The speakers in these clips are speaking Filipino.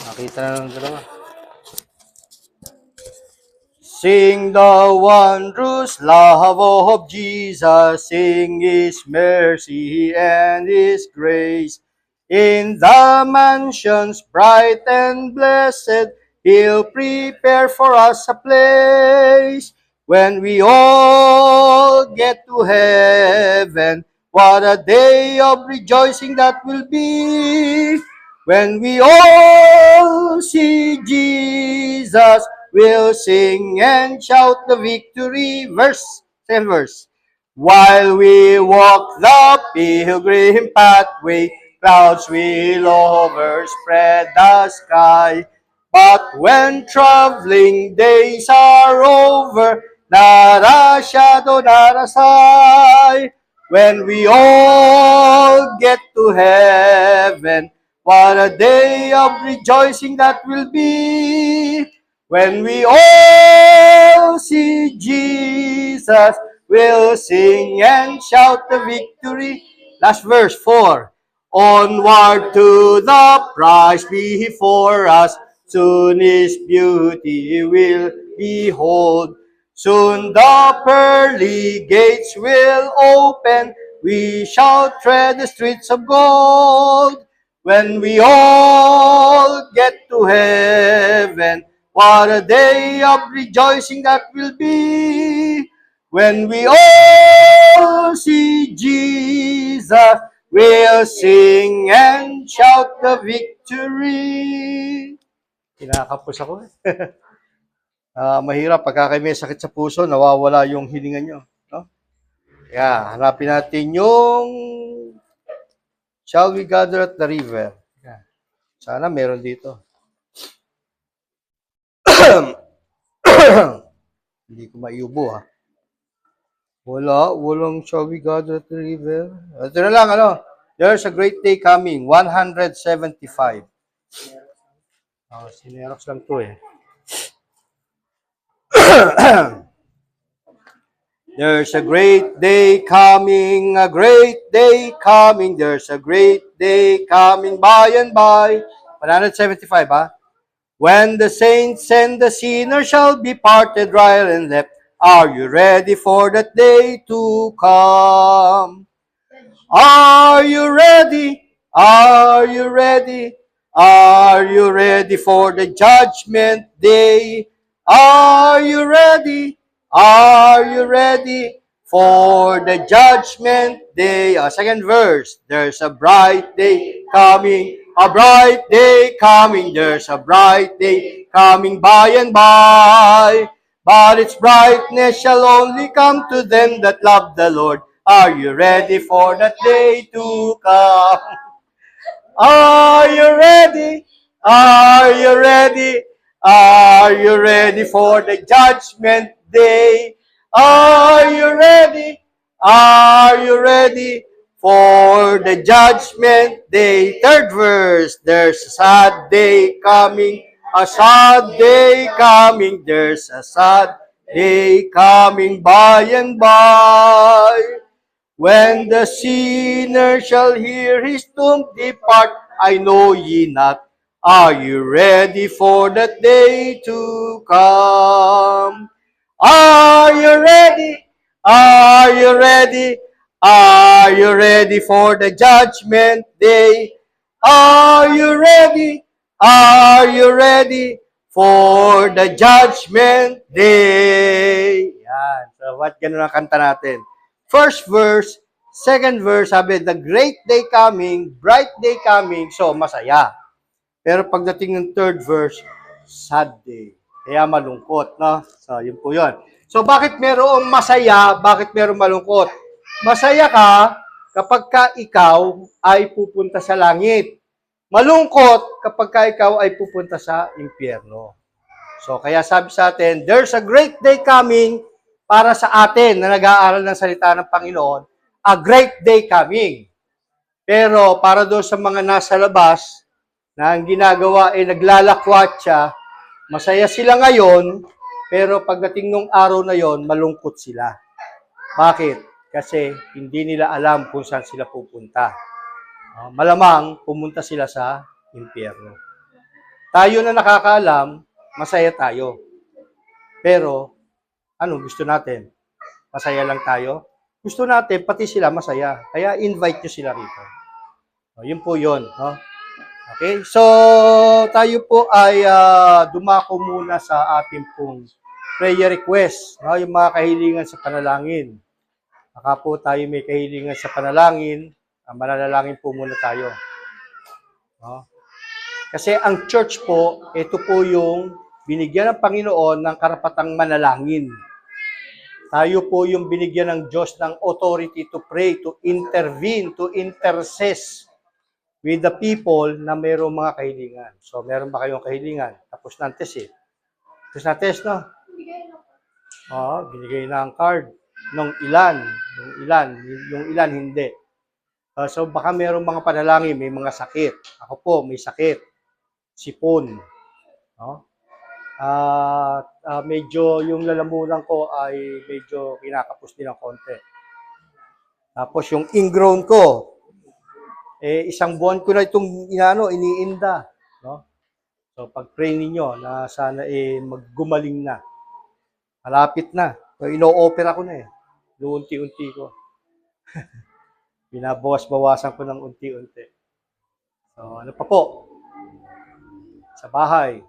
Nakita na ng dalawa. Sing the wondrous love of Jesus, sing His mercy and His grace. In the mansions bright and blessed, He'll prepare for us a place. When we all get to heaven, what a day of rejoicing that will be. When we all see Jesus, we'll sing and shout the victory. Same verse. While we walk the pilgrim pathway, clouds will overspread the sky. But when traveling days are over, not a shadow, not a sigh. When we all get to heaven, what a day of rejoicing that will be. When we all see Jesus, we'll sing and shout the victory. Last verse, 4. Onward to the prize before us, soon His beauty will behold. Soon the pearly gates will open, we shall tread the streets of gold. When we all get to heaven, what a day of rejoicing that will be. When we all see Jesus, we'll sing and shout the victory. Kinakapos ako. Mahirap pagka kayo may sakit sa puso, nawawala yung hininga nyo. No? Kaya hanapin natin yung Shall We Gather at the River. Sana meron dito. Hindi ko maiubo ha. Walang Shall We Gather at the River. Ito na lang, There's a Great Day Coming, 175. Sinerox lang to eh. There's a great day coming, a great day coming, there's a great day coming by and by. 175, ha? When the saints and the sinners shall be parted right and left, are you ready for that day to come? Are you ready? Are you ready? Are you ready for the judgment day? Are you ready? Are you ready for the judgment day? Second verse. There's a bright day coming, a bright day coming. There's a bright day coming by and by. But its brightness shall only come to them that love the Lord. Are you ready for that day to come? Are you ready? Are you ready? Are you ready for the judgment day? Are you ready? Are you ready for the judgment day? Third verse, there's a sad day coming, a sad day coming, there's a sad day coming by and by. When the sinner shall hear his tomb depart, I know ye not. Are you ready for that day to come? Are you ready? Are you ready? Are you ready for the judgment day? Are you ready? Are you ready for the judgment day? Yan. So, what ganun ang kanta natin? First verse, second verse, sabi, the great day coming, bright day coming, so masaya. Pero pagdating ng third verse, sad day. Kaya malungkot, no? So, yun po yun. So, bakit merong masaya? Bakit merong malungkot? Masaya ka kapag ka ikaw ay pupunta sa langit. Malungkot kapag ka ikaw ay pupunta sa impyerno. So, kaya sabi sa atin, there's a great day coming para sa atin na nag-aaral ng salita ng Panginoon, a great day coming. Pero para doon sa mga nasa labas, na ang ginagawa ay naglalakwatsa, masaya sila ngayon, pero pagdating ng araw na yon, malungkot sila. Bakit? Kasi hindi nila alam kung saan sila pupunta. Malamang pumunta sila sa impyerno. Tayo na nakakaalam, masaya tayo. Pero, ano gusto natin? Masaya lang tayo? Gusto natin, pati sila masaya. Kaya invite nyo sila rito. O, yun po yun. No? Okay? So, tayo po ay dumako muna sa ating pong prayer request. No? Yung mga kahilingan sa panalangin. Baka po tayo may kahilingan sa panalangin, mananalangin po muna tayo. No? Kasi ang church po, ito po yung binigyan ng Panginoon ng karapatang manalangin. Tayo po yung binigyan ng Diyos ng authority to pray, to intervene, to intercess with the people na mayroong mga kahilingan. So, meron ba kayong kahilingan? Tapos na ang test eh. Tapos na test, no? Oo, binigay na ang card. Yung ilan hindi. So, baka mayroong mga panalangin, may mga sakit. Ako po, may sakit. Sipon. No? Medyo yung lalamunan ko ay medyo kinakapos din ng konti. Tapos yung ingrown ko, isang buwan ko na itong iniinda. No? So pag-pray ninyo na sana maggumaling na. Malapit na. So ino-opera ko na eh. Unti-unti ko. Binabawas-bawasan ko ng unti-unti. So ano pa po? Sa bahay.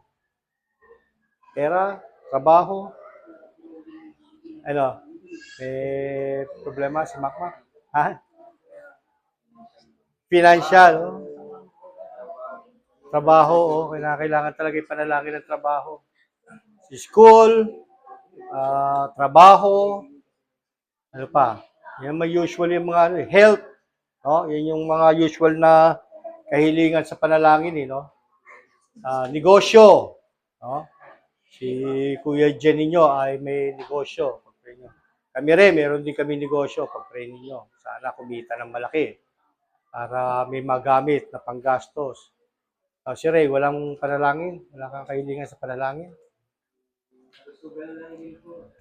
Pera, trabaho. Ano? May problema si Makmak? Ha? Financial. Oh. Trabaho, oh. Kailangan talaga ipanalangin ng trabaho. Si school, trabaho, ano pa? Yan may usually yung mga health. No? Yan yung mga usual na kahilingan sa panalangin. No? Negosyo. No? Si Kuya Jen ninyo ay may negosyo. Kami rin, meron din kami negosyo. Pag-pray ninyo. Sana kumita ng malaki para may magamit na panggastos. Si Ray, walang panalangin? Wala kang kahilingan sa panalangin?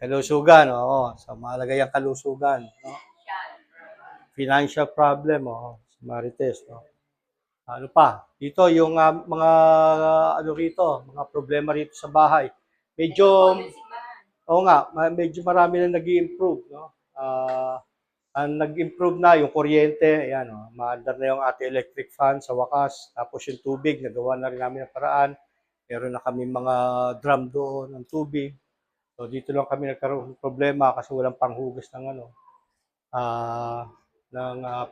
Kalusugan, oo. So, mahalaga yung kalusugan. No? Financial problem, oo. Marites, no? Ano pa? Dito, yung mga, mga problema rito sa bahay. Medyo, medyo marami na nag-i-improve, no? Nag-improve na yung kuryente, ayan, maandar na yung ating electric fan sa wakas. Tapos yung tubig, nagawa na rin namin ng paraan. Meron na kami mga drum doon ng tubig. So dito lang kami nagkaroon ng problema kasi walang panghugas ng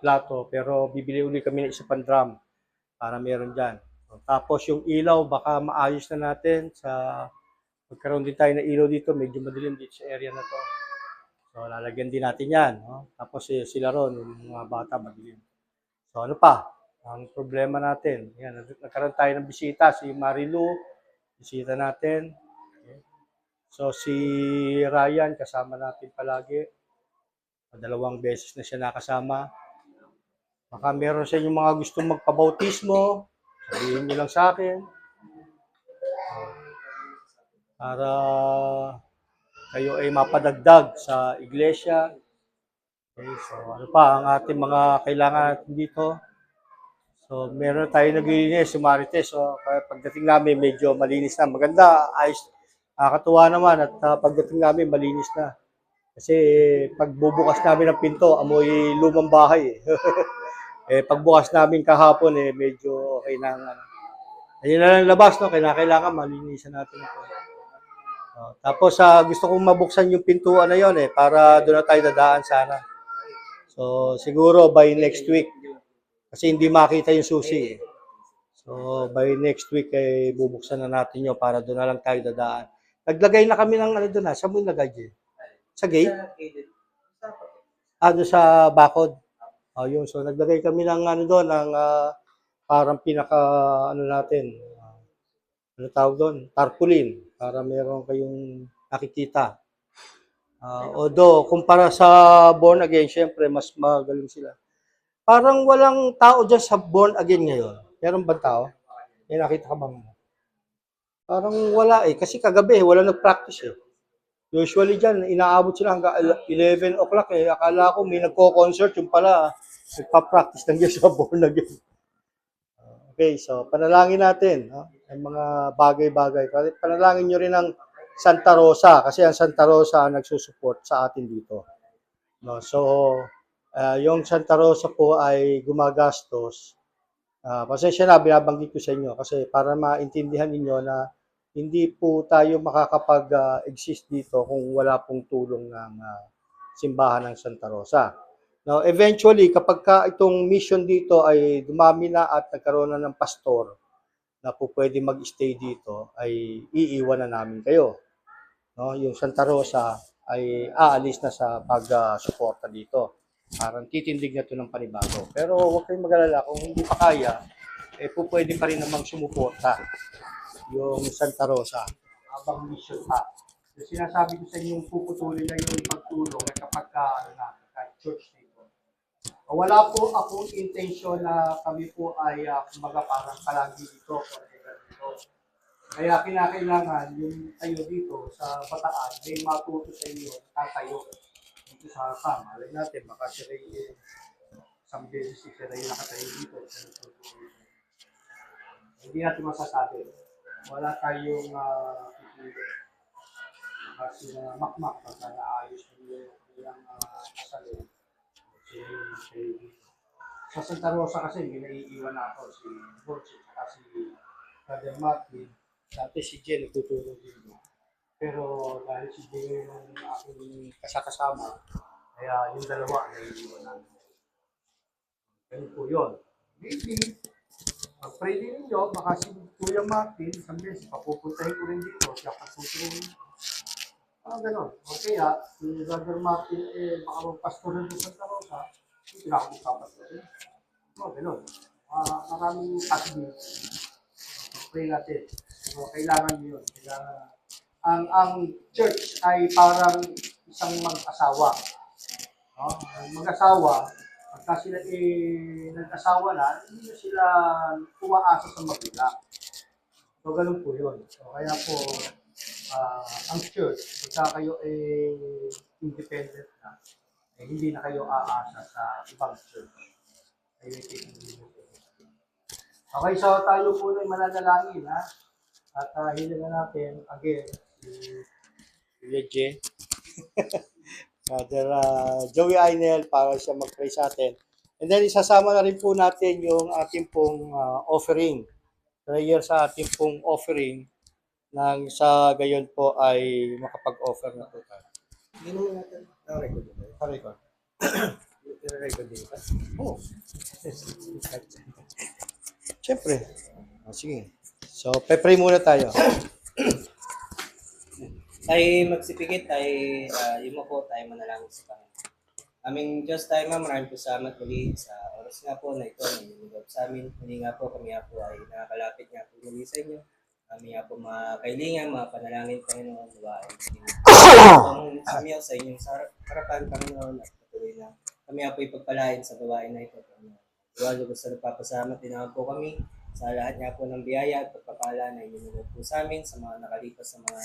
plato. Pero bibili uli kami ng isa pang drum para meron dyan. So, tapos yung ilaw, baka maayos na natin magkaroon din tayo ng ilaw dito. Medyo madilim dito sa area na to. So, lalagyan din natin yan. No? Tapos sila ron, yung mga bata, madilim. So, ano pa? Ang problema natin. Yan, nagkaroon tayo ng bisita. Si Marilu, bisita natin. Okay. So, si Ryan, kasama natin palagi. 2 beses na siya nakasama. Baka meron sa inyo mga gustong magpabautismo. Sabihin nyo lang sa akin. Para kayo ay mapadagdag sa iglesia. Okay, so ano pa ang ating mga kailangan natin dito? So meron tayo naglilinis, si Marites. So pagdating namin medyo malinis na. Maganda, ayos, nakakatuwa naman at pagdating namin malinis na. Kasi pagbubukas namin ng pinto, amoy lumang bahay. Pagbukas namin kahapon, medyo okay na. Ayun na lang labas, no? Kailangan malinisan natin ito. Tapos gusto kong mabuksan yung pintuan na yon para doon na tayo dadaan sana. So siguro by next week kasi hindi makita yung susi. So by next week bubuksan na natin yon para doon na lang tayo dadaan. Naglagay na kami ng doon saan mo nilagay dyan? Sa gate? Doon sa bakod. Yun. So naglagay kami ng doon ng parang pinaka natin. Ano tawag doon? Tarpaulin. Para meron kayong nakikita. Although, kumpara sa born again, syempre, mas magaling sila. Parang walang tao dyan sa born again ngayon. Meron ba tao? May nakita ka bang? Parang wala kasi kagabi, wala nag-practice Usually dyan, inaabot sila hanggang 11 o'clock Akala ko may nagko-concert, yung pala, nagpa-practice lang dyan sa born again. Okay, so panalangin natin. May mga bagay-bagay. Panalangin nyo rin ang Santa Rosa kasi ang Santa Rosa ang nagsusupport sa atin dito. No? So, yung Santa Rosa po ay gumagastos. Pasensya na, binabanggit ko sa inyo kasi para maintindihan ninyo na hindi po tayo makakapag-exist dito kung wala pong tulong ng simbahan ng Santa Rosa. Now, eventually, kapag itong mission dito ay dumami na at nagkaroon na ng pastor na po pwede mag-stay dito, ay iiwan na namin kayo. No? Yung Santa Rosa ay aalis na sa pag-suporta dito. Parang titindig na ito ng panibago. Pero huwag kayong mag-alala, kung hindi pa kaya, po pwede pa rin namang sumuporta yung Santa Rosa habang mission pa. Yung sinasabi ko sa inyo, yung puputulin na yung pagtulong at kapag church dito. Wala po akong intensyon na kami po ay kumbaga parang palagi dito o dito. Kaya kinakailangan yung tayo dito sa Bataan may matuto sa inyo, tatayo dito sa Sama. Malay natin, baka sila yung isang beses sila yung nakatayo dito. Hindi natin masasabi. Wala tayong pipili. Kasi makmak pagka naayos nyo yung kasalin. Sa Santa Rosa kasi may naiiwan na ako si Borchi at si Brother Martin. Dati si Jen nagtutulong din. Pero dahil si Jen yung aking kasakasama, kaya yung dalawa naiiwan namin. Ganun po yun. Maybe, mag-pray din ninyo, baka si Kuya Martin, isang beses, papupuntahin ko rin dito, siya pagtutulong. Ganon. O kaya, si Brother Martin, baka magpastor rin sa Santa Rosa, hindi na ako magpapastor rin. Ganon. Maraming possibilities. Pray natin. So, kailangan yun. Kailangan, ang church ay parang isang mag-asawa. No? Ang mag-asawa, pagka sila nag-asawa na, hindi na sila umaasa sa magulang. So, ganun po yun. So, kaya po, ang church, pagka kayo independent na, hindi na kayo aasa sa ibang church. Kayo okay, so tayo po na mananalangin, ha? At hilingan natin, again, si Leje, Father Joey Ainel, para siya mag-pray sa atin. And then, isasama na rin po natin yung ating pong offering. Prayer sa ating pong offering nang sa gayon po ay makapag-offer na po tayo. Hindi mo natin. Record ba? Record. I-record din ba? Oo. Siyempre. Sige. So, pe-pray muna tayo. Tayo magsipikit, yun mo po, tayo manalangin sa Panginoon. Aming Diyos tayo, ma'am, maraming po salamat muli sa oras nga po na ito, na inilog sa amin. Muli nga po, kami nga po ay nakakalapit nga po muli sa inyo. Kami nga po mga kailingan, mga panalangin, Panginoon, diba, ay hindi sa inyo, sa inyong harapan, Panginoon, at patuloy na kami nga po ipagpalain sa gawain na ito, Panginoon. Diba, gusto na papasalamat din naman po kami sa lahat nga po ng biyaya at pagpapala na inilog po sa amin, sa mga nakalipas sa mga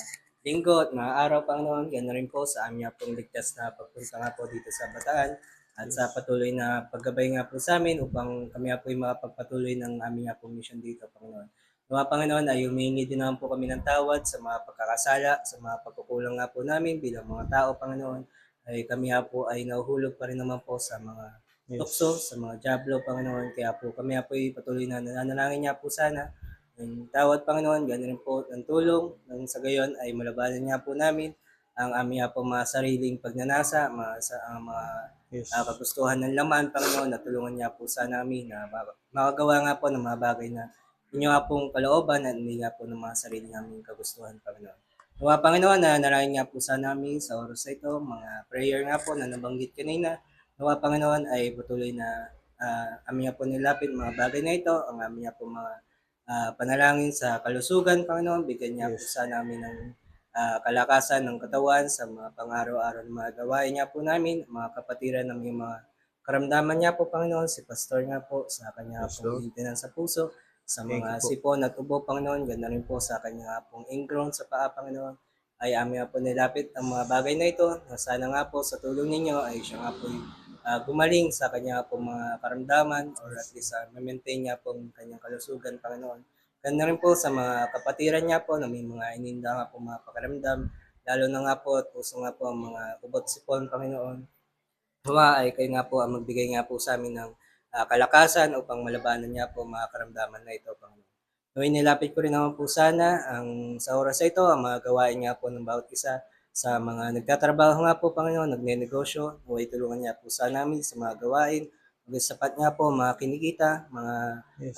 linggo at mga araw, Panginoon. Ganoon rin po sa aming pong ligtas na pagpunta nga po dito sa Bataan at sa patuloy na paggabay nga po sa amin upang kami nga po ay makapagpatuloy ng aming pong mission dito, Panginoon. Mga Panginoon, ay humingi din naman po kami ng tawad sa mga pagkakasala, sa mga pagkukulang nga po namin bilang mga tao, Panginoon. Ay kami nga po ay nahuhulog pa rin naman po sa mga tukso, sa mga jablo, Panginoon. Kaya po kami nga po ay patuloy na nananalangin nga po sana ng tawad, Panginoon, ganoon rin po ng tulong nang sa gayon ay malabanan nga po namin ang aming po mga sariling pagnanasa, mga kagustuhan ng laman, Panginoon, at tulungan niya po sa namin na makagawa nga po ng mga bagay na inyo nga pong kalooban at hindi nga po ng mga sarili namin kagustuhan, Panginoon. Mga Panginoon, na narayan nga po sa namin sa oras na ito, mga prayer nga po na nabanggit kanina, mga Panginoon ay patuloy na aming nga po nilapit mga bagay na ito, ang aming nga po mga panalangin sa kalusugan, Panginoon. Bigyan niya po sa namin ng kalakasan ng katawan sa mga pang-araw-araw na mga gawain niya po namin, mga kapatiran ng mga karamdaman niya po, Panginoon. Si Pastor nga po sa kanya pong maintenance sa puso, sa mga sipon at ubo, Panginoon. Ganda rin po sa kanya pong ingrown sa paa, Panginoon. Ay aming nga po nilapit ang mga bagay na ito na sana nga po sa tulong ninyo ay siya nga po gumaling sa kanya po mga karamdaman or at least ma-maintain niya po ang kanyang kalusugan, Panginoon. Gano'n rin po sa mga kapatiran niya po na may mga ininda nga po mga pakiramdam, lalo na nga po at puso nga po ang mga kubot sipon, Panginoon. Nawa ay kayo nga po ang magbigay nga po sa amin ng kalakasan upang malabanan niya po ang mga karamdaman na ito, Panginoon. Nawa'y nilapit ko rin naman po sana sa oras na ito ang mga gawain nga po ng bawat isa sa mga nagtatrabaho nga po, Panginoon, nagnenegosyo. Nawa'y tulungan niya po sana namin sa mga gawain. Maging sapat nga po ang mga kinikita, mga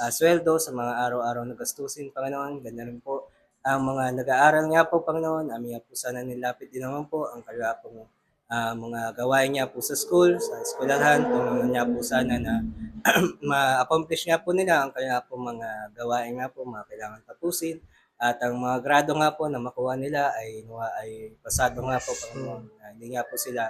sweldo sa mga araw-araw na gastusin, Panginoon. Ganyan rin po ang mga nag-aaral nga po, Panginoon. Amin nga po sana nilapit din naman po ang kalapong mga gawain niya po sa school, sa eskwelahan, tulungan niya po sana na ma-accomplish nga po nila ang kanya po mga gawain nga po, mga kailangan tapusin. At ang mga grado nga po na makuha nila ay pasado nga po, Panginoon. Hindi nga po sila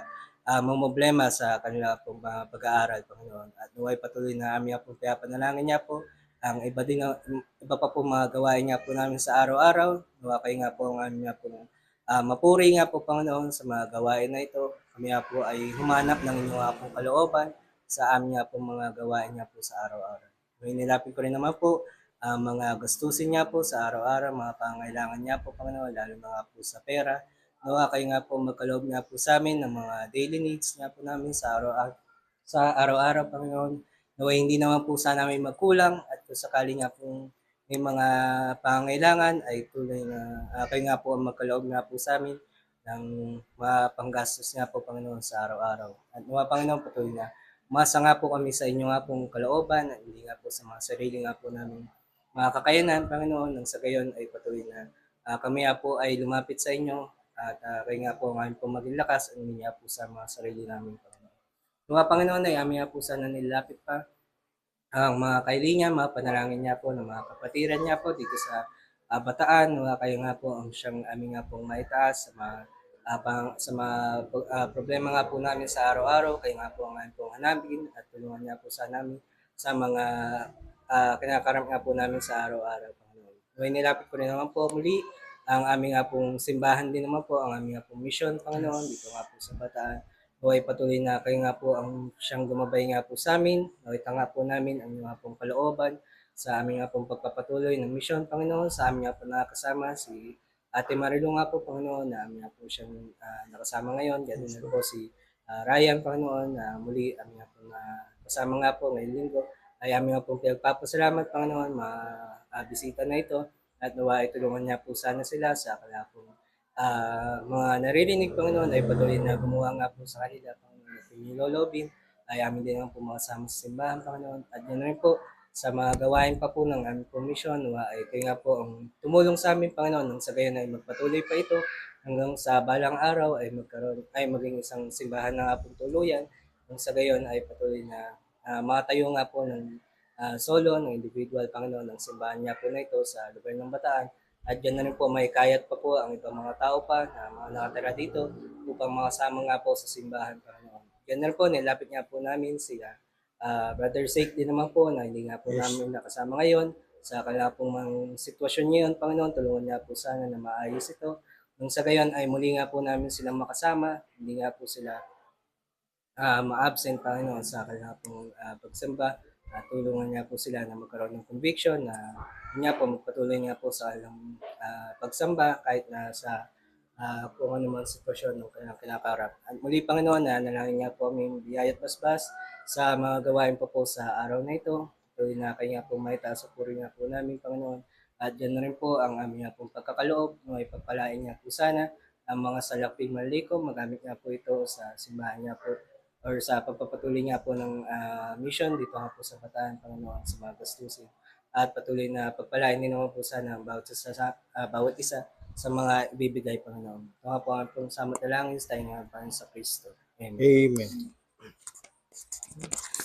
mamroblema sa kanila pong mga pag-aaral, Panginoon. At naway patuloy na aming po pinapanalangin niya po ang iba pa po mga gawain nga po namin sa araw-araw. Nawa kayo nga po ang aming nga po mapuri nga po, Panginoon, sa mga gawain na ito. Kami nga po ay humanap ng inyong nga pong kalooban sa amin nga po mga gawain nga po sa araw-araw. May nilapit ko rin naman po ang mga gastusin niya po sa araw-araw, mga pangailangan niya po, Panginoon, lalo na nga po sa pera. Nawa kayo nga po magkaloob nga po sa amin ng mga daily needs nga po namin sa araw-araw, Panginoon. Nawa hindi naman po sana may magkulang at kung sakali nga po may mga pangailangan ay tuloy na kayo nga po ang magkaloob nga po sa amin ng mga panggastos nga po, Panginoon, sa araw-araw. At mga Panginoon, patuloy na umasa nga po kami sa inyo nga pong kalooban at hindi nga po sa mga sarili nga po namin mga kakayanan, Panginoon, nang sa gayon ay patuloy na kami nga po ay lumapit sa inyo at kayo nga po ang aming pong maging lakas at hindi nga po sa mga sarili namin, Panginoon. Mga Panginoon ay aming nga po sana nilapit pa ang mga kailingan, mga panalangin niya po ng mga kapatiran niya po dito sa Bataan. Mga kayo nga po ang siyang aming nga pong maitaas sa mga problema nga po namin sa araw-araw. Kayo nga po ang aming pong hanapin at tulungan niya po sa namin sa mga kinakaram nga po namin sa araw-araw, Panginoon. May nilapit ko rin naman po muli ang aming nga pong simbahan din naman po, ang aming nga pong mission, Panginoon, dito nga po sa Bataan. Naway patuloy na kayo nga po ang siyang gumabay nga po sa amin. Nakita nga po namin ang nga pong kalooban sa aming nga pong pagpapatuloy ng mission, Panginoon. Sa amin nga po nakasama si Ate Marilu nga po, Panginoon, na amin nga po siyang nakasama ngayon. Ganun na po si Ryan, Panginoon, na muli amin nga po kasama nga po ngayong linggo. Ay amin nga po pinagpapasalamat, Panginoon, bisita na ito. At nawa ay tulungan niya po sana sila sa kalapong mga naririnig, Panginoon, ay patuloy na gumawa nga po sa kanila, Panginoon, at pinilolobin, ay amin din ang pumakasama sa simbahan, Panginoon. At yun rin po, sa mga gawain pa po ng aming komisyon, ay kayo nga po ang tumulong sa amin, Panginoon, nang sa gayon ay magpatuloy pa ito hanggang sa balang araw ay maging isang simbahan na nga pong tuluyan, nang sa gayon ay patuloy na makatayo nga po ng solo, ng individual, Panginoon, ng simbahan niya po na ito sa lugar ng Bataan. At dyan na rin po may kayat pa po ang ibang mga tao pa na mga nakatira dito upang makasama nga po sa simbahan, Panginoon. Yan na rin po, nilapit nga po namin sila. Brother Sake din naman po na hindi nga po namin nakasama ngayon sa kanila pong mga sitwasyon ngayon, Panginoon. Tulungan niya po sana na maayos ito. Nung sa gayon ay muli nga po namin silang makasama, hindi nga po sila ma-absent, Panginoon, sa kanila pong pagsamba. At tulungan niya po sila na magkaroon ng conviction na niya po magpatuloy nga po sa kanilang pagsamba kahit na sa kung ano man sitwasyon ng kanilang kinakarap. At muli, Panginoon, na nalangin nga po aming biyayat basbas sa mga gawain po sa araw na ito. Tuloy na kayo nga po maitaas sa puri nga po namin, Panginoon. At dyan na rin po ang aming nga pong pagkakaloob. May pagpalain nga po sana ang mga salaping maliko. Magamit nga po ito sa simbahan nga po or sa pagpapatuloy nga po ng mission dito nga po sa Bataan, Panginoon, sa mga gastusin. At patuloy na pagpalain din naman po sana ang bawat isa sa mga ibibigay, Panginoon. Ito nga po ang pong samot dalangin sa tayo nga Panginoon sa Kristo. Amen. Amen.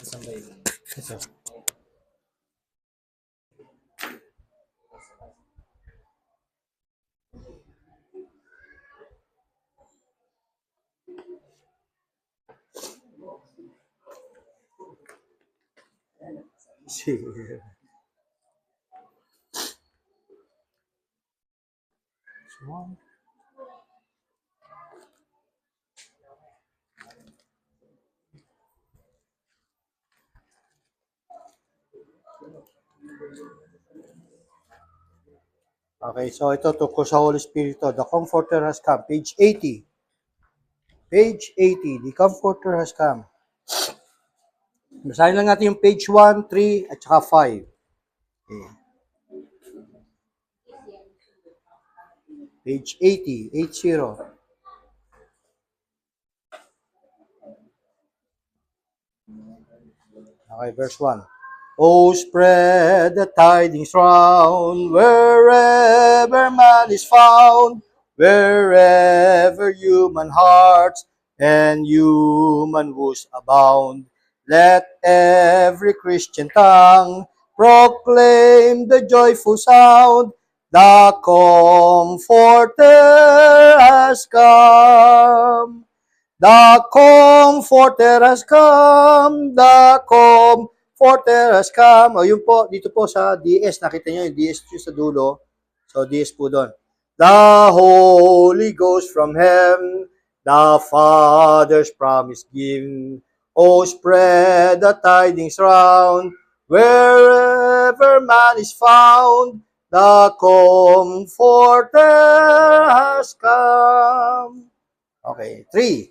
Sasambay lang. Sige. Okay, so ito tungkol sa Holy Spirit to. The Comforter has come. Page 80. Page 80. The Comforter has come. Basahin lang natin yung page 1, 3, at saka 5. Okay. Page 80. 80. Okay, verse 1. Oh, spread the tidings round, wherever man is found, wherever human hearts and human woes abound. Let every Christian tongue proclaim the joyful sound, the Comforter has come. The Comforter has come, the Comforter has come. O yun po, dito po sa DS, nakita nyo yung DS sa dulo. So, DS po doon. The Holy Ghost from heaven, the Father's promise given. Oh, spread the tidings round, wherever man is found, the Comforter has come. Okay, 3.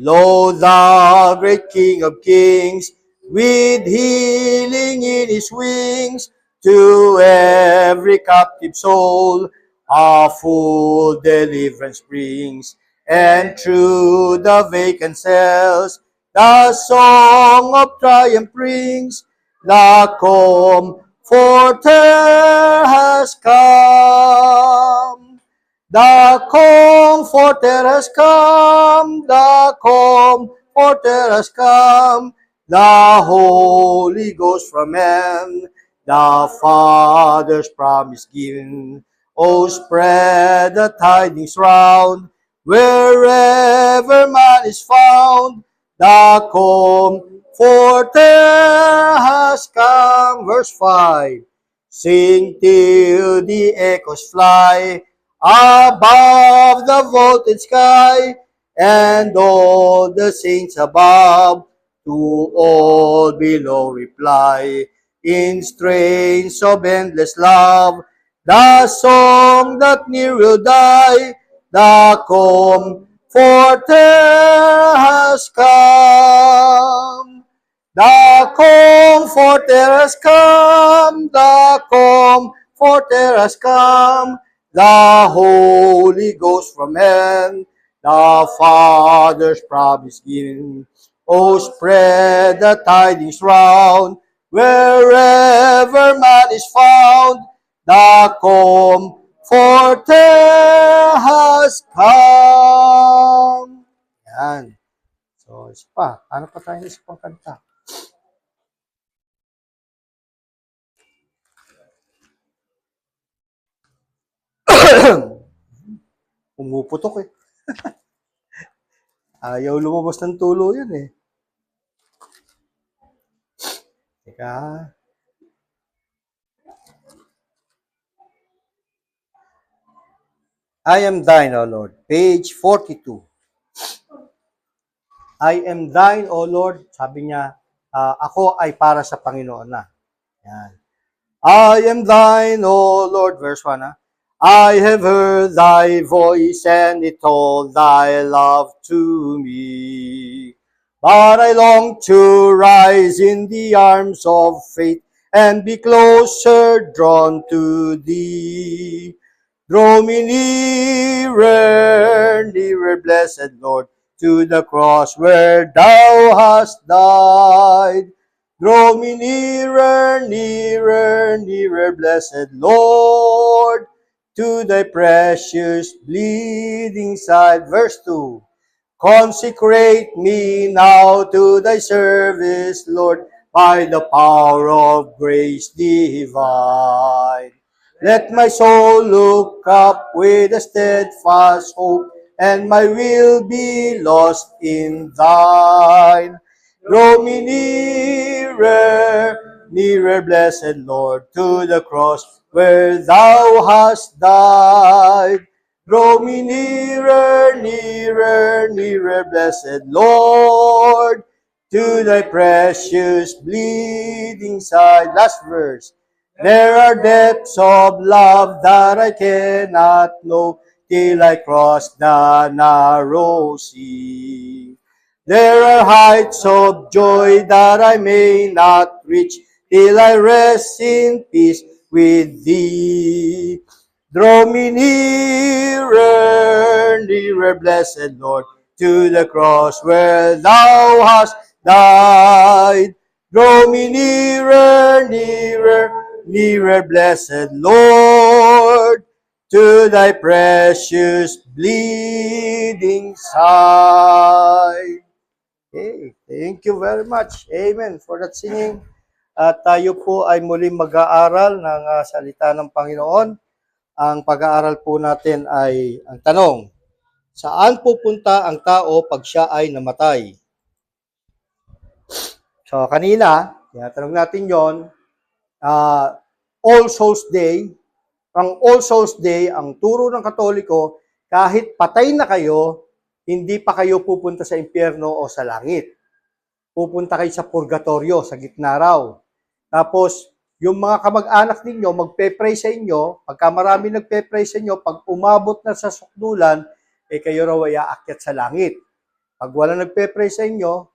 Lo, the great King of Kings, with healing in his wings, to every captive soul, a full deliverance brings. And through the vacant cells, the song of triumph rings. The Comforter has come. The Comforter has come, the Comforter has come, the Holy Ghost from heaven, the Father's promise given. Oh, spread the tidings round, wherever man is found, the Comforter has come. Verse 5. Sing till the echoes fly, above the vaulted sky, and all the saints above to all below reply, in strains of endless love, the song that near will die, the Comforter has come. The Comforter has come, the Comforter has come, the Holy Ghost from heaven, the Father's promise given. Oh, spread the tidings round, wherever man is found, the Comforter has come. Yan. So, isa pa. Ano pa tayo isa pang kanta? Pumuputok eh. Ayaw lumabas ng tulo yun eh. Teka. I am thine, O Lord. Page 42. I am thine, O Lord. Sabi niya, ako ay para sa Panginoon na. Yan. I am thine, O Lord. Verse 1. I have heard thy voice and it told thy love to me. But I long to rise in the arms of faith and be closer drawn to thee. Draw me nearer, nearer, blessed Lord, to the cross where thou hast died. Draw me nearer, nearer, nearer, blessed Lord, to thy precious bleeding side. Verse 2. Consecrate me now to thy service, Lord, by the power of grace divine. Let my soul look up with a steadfast hope, and my will be lost in thine. Draw me nearer, nearer, blessed Lord, to the cross where thou hast died. Draw me nearer, nearer, nearer, blessed Lord, to thy precious bleeding side. Last verse. There are depths of love that I cannot know till I cross the narrow sea. There are heights of joy that I may not reach till I rest in peace with thee. Draw me nearer, nearer, blessed Lord, to the cross where thou hast died. Draw me nearer, nearer, nearer, blessed Lord, to thy precious bleeding side. Okay, thank you very much. Amen for that singing. At tayo po ay muling mag-aaral ng salita ng Panginoon. Ang pag-aaral po natin ay ang tanong, saan pupunta ang tao pag siya ay namatay? So kanina, tinatanong natin yon, All Souls Day. Ang All Souls Day, ang turo ng Katoliko, kahit patay na kayo, hindi pa kayo pupunta sa impyerno o sa langit. Pupunta kayo sa purgatorio, sa gitna raw. Tapos, yung mga kamag-anak ninyo, magpe-pray sa inyo, pagka marami nagpe-pray sa inyo, pag umabot na sa sukdulan, kayo raw ay aakyat sa langit. Pag wala nagpe-pray sa inyo,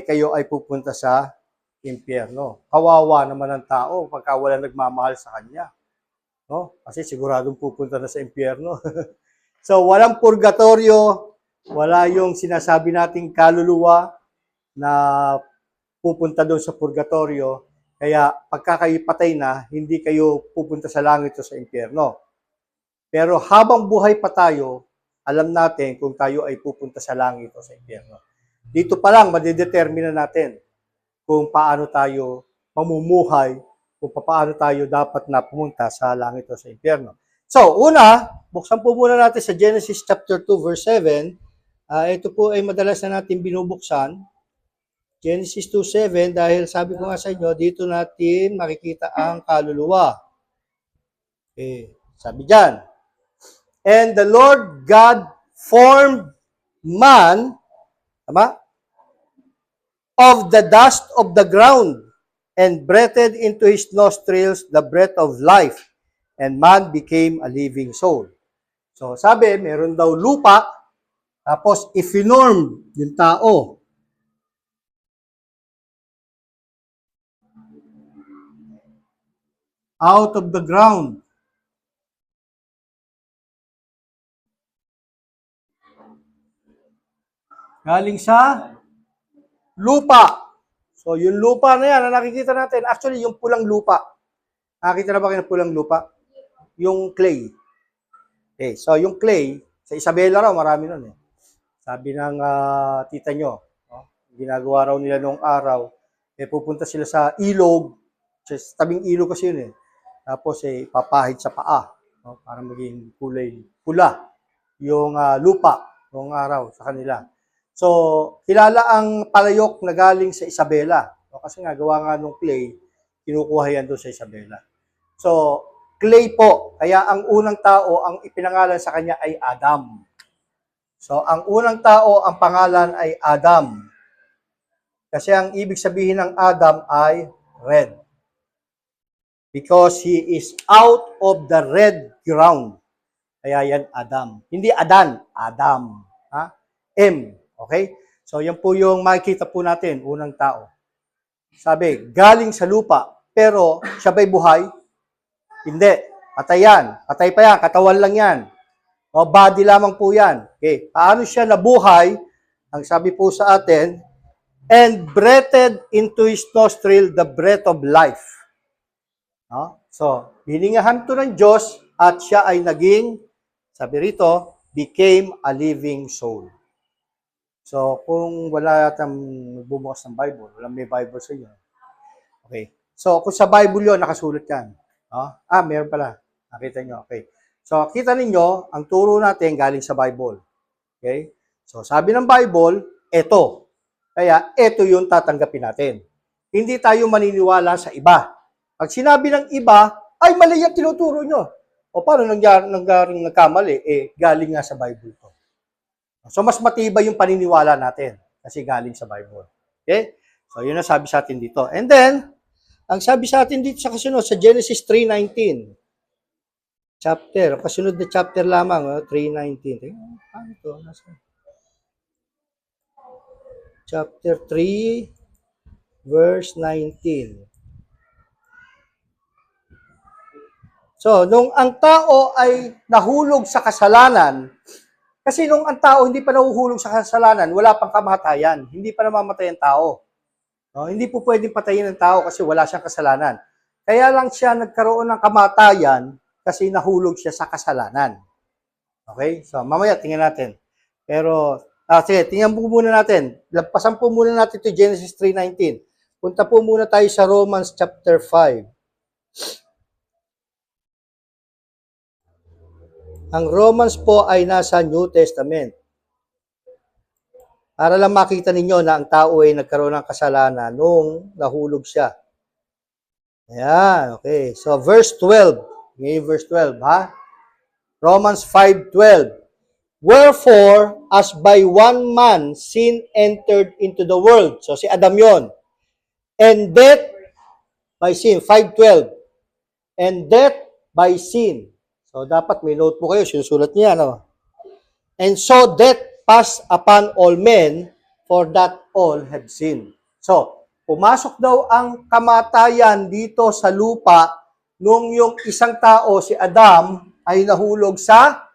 kayo ay pupunta sa impyerno. Kawawa naman ang tao pagka wala nagmamahal sa kanya. No? Kasi siguradong pupunta na sa impyerno. So, walang purgatorio, wala yung sinasabi nating kaluluwa na pupunta doon sa purgatorio. Kaya pagka kayo patay na, hindi kayo pupunta sa langit o sa impyerno. Pero habang buhay pa tayo, alam natin kung tayo ay pupunta sa langit o sa impyerno. Dito pa lang, madedetermine natin kung paano tayo mamumuhay, kung paano tayo dapat na pumunta sa langit o sa impyerno. So, una, buksan po muna natin sa Genesis chapter 2, verse 7. Ito po ay madalas na natin binubuksan. Genesis 2:7, dahil sabi ko nga sa inyo, dito natin makikita ang kaluluwa. Okay, sabi dyan, and the Lord God formed man, tama? Of the dust of the ground, and breathed into his nostrils the breath of life, and man became a living soul. So sabi, meron daw lupa, tapos ifinorm yung tao. Out of the ground. Galing sa lupa. So, yung lupa na yan, na nakikita natin, actually, yung pulang lupa. Nakikita na ba kayo ng pulang lupa? Yung clay. Okay, so yung clay, sa Isabela raw, marami nun eh. Sabi ng tita nyo, ginagawa raw nila nung araw, pupunta sila sa ilog, sa tabing ilog kasi yun eh. Tapos papahid sa paa, para maging kulay pula yung lupa nung araw sa kanila. So, kilala ang palayok na galing sa Isabela. Kasi nga, gawa nga nung clay, kinukuha yan doon sa Isabela. So, clay po. Kaya ang unang tao, ang ipinangalan sa kanya ay Adam. So, ang unang tao, ang pangalan ay Adam. Kasi ang ibig sabihin ng Adam ay red. Because he is out of the red ground. Kaya yan Adam. Hindi Adan, Adam. Ha? M. Okay? So, yan po yung makikita po natin, unang tao. Sabi, galing sa lupa, pero siya ba'y buhay? Hindi. Patay yan. Patay pa yan. Katawan lang yan. O, body lamang po yan. Okay. Paano siya nabuhay? Ang sabi po sa atin, and breathed into his nostril the breath of life. No? So, hiningahan to ng Diyos at siya ay naging, sabi rito, became a living soul. So, kung wala yatang bumukas ng Bible, walang may Bible sa inyo. Okay. So, kung sa Bible yun, nakasulat yan. Meron pala. Nakita nyo. Okay. So, kita ninyo, ang turo natin galing sa Bible. Okay? So, sabi ng Bible, eto. Kaya, eto yung tatanggapin natin. Hindi tayo maniniwala sa iba. Pag sinabi ng iba, ay mali yung tinuturo nyo. O paano nanggaring nagkamali? Galing nga sa Bible to. So, mas matibay yung paniniwala natin kasi galing sa Bible. Okay? So, yun ang sabi sa atin dito. And then, Ang sabi sa atin dito sa kasunod, sa Genesis 3:19, kasunod na chapter lamang, 3:19. Paano ito? Chapter 3, verse 19. So, nung ang tao ay nahulog sa kasalanan, kasi nung ang tao hindi pa nahuhulog sa kasalanan, wala pang kamatayan. Hindi pa namamatay ang tao. No? Hindi po pwedeng patayin ng tao kasi wala siyang kasalanan. Kaya lang siya nagkaroon ng kamatayan kasi nahulog siya sa kasalanan. Okay? So, mamaya tingnan natin. Pero, sige, tingnan po muna natin. Lampasan po muna natin ito Genesis 3:19. Punta po muna tayo sa Romans chapter 5. Ang Romans po ay nasa New Testament. Para lang makita ninyo na ang tao ay nagkaroon ng kasalanan nung nahulog siya. Ayan, okay. So, verse 12. Ngayon, verse 12, ha? Romans 5:12. Wherefore, as by one man sin entered into the world. So, si Adam yon. And death by sin. 5:12. And death by sin. So, dapat may note po kayo. Sinusulat niya, no? And so, death passed upon all men, for that all have sinned. So, pumasok daw ang kamatayan dito sa lupa nung yung isang tao, si Adam, ay nahulog sa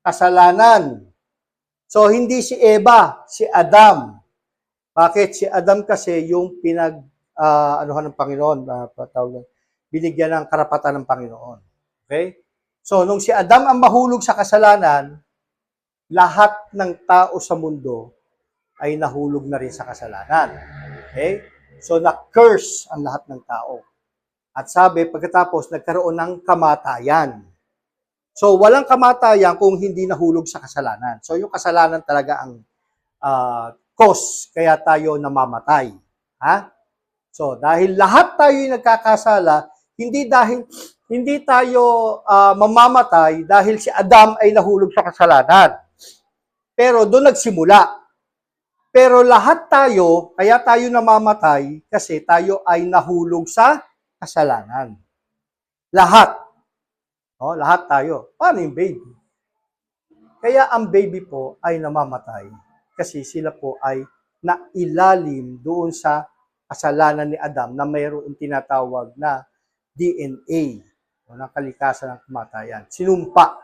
kasalanan. So, hindi si Eva, si Adam. Bakit? Si Adam kasi yung anuhan ng Panginoon, binigyan ng karapatan ng Panginoon. Okay? So, nung si Adam ang mahulog sa kasalanan, lahat ng tao sa mundo ay nahulog na rin sa kasalanan. Okay? So, na-curse ang lahat ng tao. At sabi, pagkatapos, nagkaroon ng kamatayan. So, walang kamatayan kung hindi nahulog sa kasalanan. So, yung kasalanan talaga ang cause, kaya tayo namamatay. Ha? So, dahil lahat tayo yung nagkakasala, hindi tayo mamamatay dahil si Adam ay nahulog sa kasalanan. Pero doon nagsimula. Pero lahat tayo, kaya tayo namamatay kasi tayo ay nahulog sa kasalanan. Lahat. No, lahat tayo. Paano yung baby? Kaya ang baby po ay namamatay kasi sila po ay nailalim doon sa kasalanan ni Adam na mayroong tinatawag na DNA, ng kalikasan ng kamatayan. Sinumpa.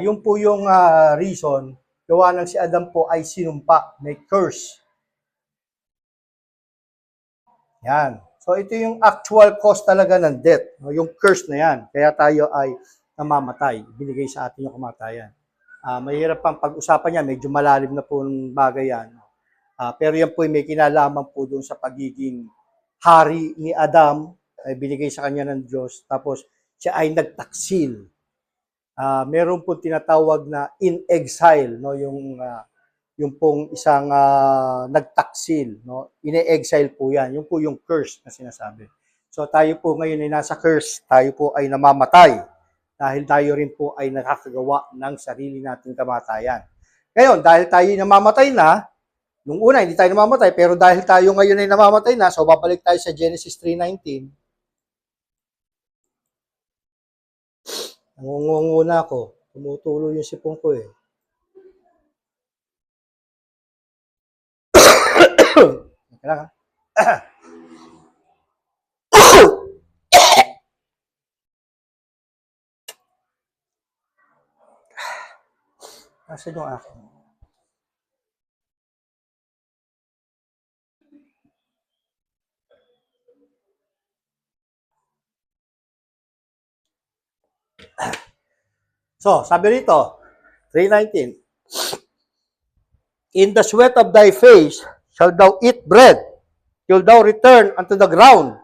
Yun po yung reason, gawa ng si Adam po ay sinumpa, may curse. Yan. So ito yung actual cause talaga ng death, yung curse na yan. Kaya tayo ay namamatay, binigay sa atin yung kamatayan. Mahirap pang pag-usapan yan, medyo malalim na po ng bagay yan. Pero yan po may kinalaman po doon sa pagiging hari ni Adam, ay binigay sa kanya ng Diyos, tapos siya ay nagtaksil. Meron po tinatawag na in exile, no, yung pong isang nagtaksil, no, in-exile po yan, yung po yung curse na sinasabi. So tayo po ngayon ay nasa curse, tayo po ay namamatay dahil tayo rin po ay nakakagawa ng sarili nating kamatayan. Ngayon, dahil tayo namamatay na, nung una hindi tayo namamatay, pero dahil tayo ngayon ay namamatay na, so babalik tayo sa Genesis 3:19. Nangunguna ako. Tumutulo yung sipong ko eh. Kailangan. Nasaan yung akin? So, sabi rito, 3:19. In the sweat of thy face shall thou eat bread, till thou return unto the ground.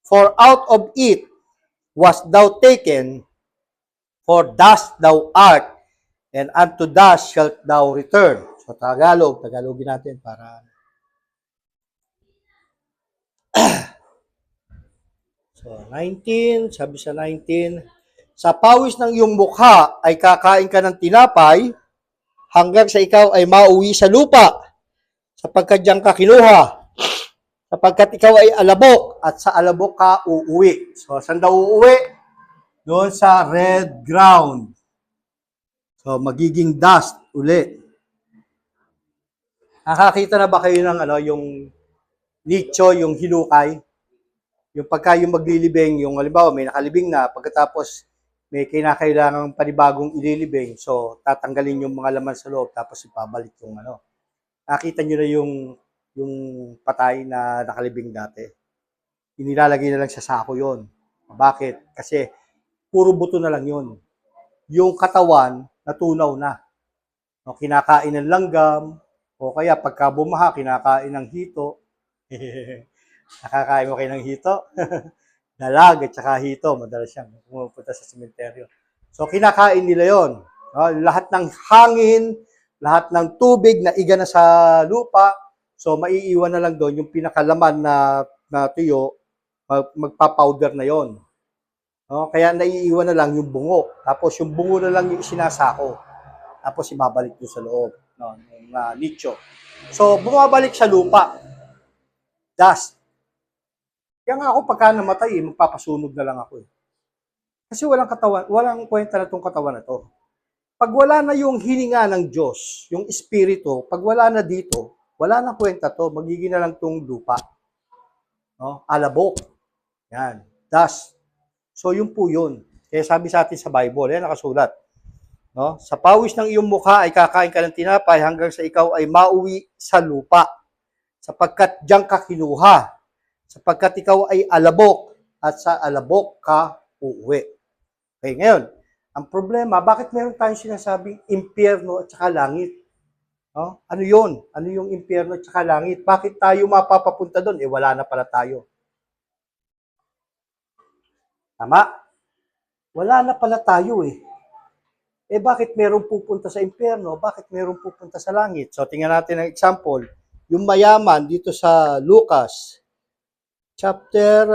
For out of it wast thou taken, for dust thou art, and unto dust shalt thou return. So, Tagalogin natin para... So, 19, sabi sa 19, sa pawis ng iyong mukha ay kakain ka ng tinapay hanggang sa ikaw ay mauwi sa lupa sapagkat diyan ka kinuha. Sapagkat ikaw ay alabok at sa alabok ka uuwi. So, saan daw uuwi? Doon sa red ground. So, magiging dust uli. Nakakita na ba kayo ng yung nicho, yung hinukay? Yung pagka yung maglilibing, yung halimbawa may nakalibing na, pagkatapos may kinakailangang panibagong ililibing, so tatanggalin yung mga laman sa loob, tapos ipabalik yung Nakita nyo na yung patay na nakalibing dati. Inilalagay na lang sa sako yon. Bakit? Kasi puro buto na lang yon. Yung katawan, natunaw na. No, kinakain ng langgam, o kaya pagka bumaha, kinakain ng hito. Nakakain mo kayo ng hito? Dalag at saka hito, madalas siyang pumupunta sa sementeryo. So, kinakain nila yon. No, lahat ng hangin, lahat ng tubig na iga na sa lupa, so maiiwan na lang doon yung pinakalaman na tuyo, magpa-powder na yon. No, kaya naiiwan na lang yung bungo. Tapos yung bungo na lang yung isinasako. Tapos ibabalik doon sa loob, no, yung nicho. So, bumabalik sa lupa. Dust. Kaya nga ako pagka namatay, magpapasunog na lang ako. Kasi walang katawan, walang kwenta na itong katawan na to. Pag wala na yung hininga ng Diyos, yung espiritu, pag wala na dito, wala na kwenta to, magiging na lang itong lupa. No? Alabok. Yan. Dust. So, yun po yun. Kaya sabi sa atin sa Bible, yan nakasulat. No? Sa pawis ng iyong mukha ay kakain ka ng tinapay hanggang sa ikaw ay mauwi sa lupa. Sapagkat diyan ka kinuha. Sapagkat ikaw ay alabok at sa alabok ka uuwi. Okay, ngayon, ang problema, bakit meron tayong sinasabing impyerno at saka langit? No? Ano yun? Ano yung impyerno at saka langit? Bakit tayo mapapapunta doon? Wala na pala tayo. Tama? Wala na pala tayo bakit meron pupunta sa impyerno? Bakit meron pupunta sa langit? So, tingnan natin ang example. Yung mayaman dito sa Lucas, chapter,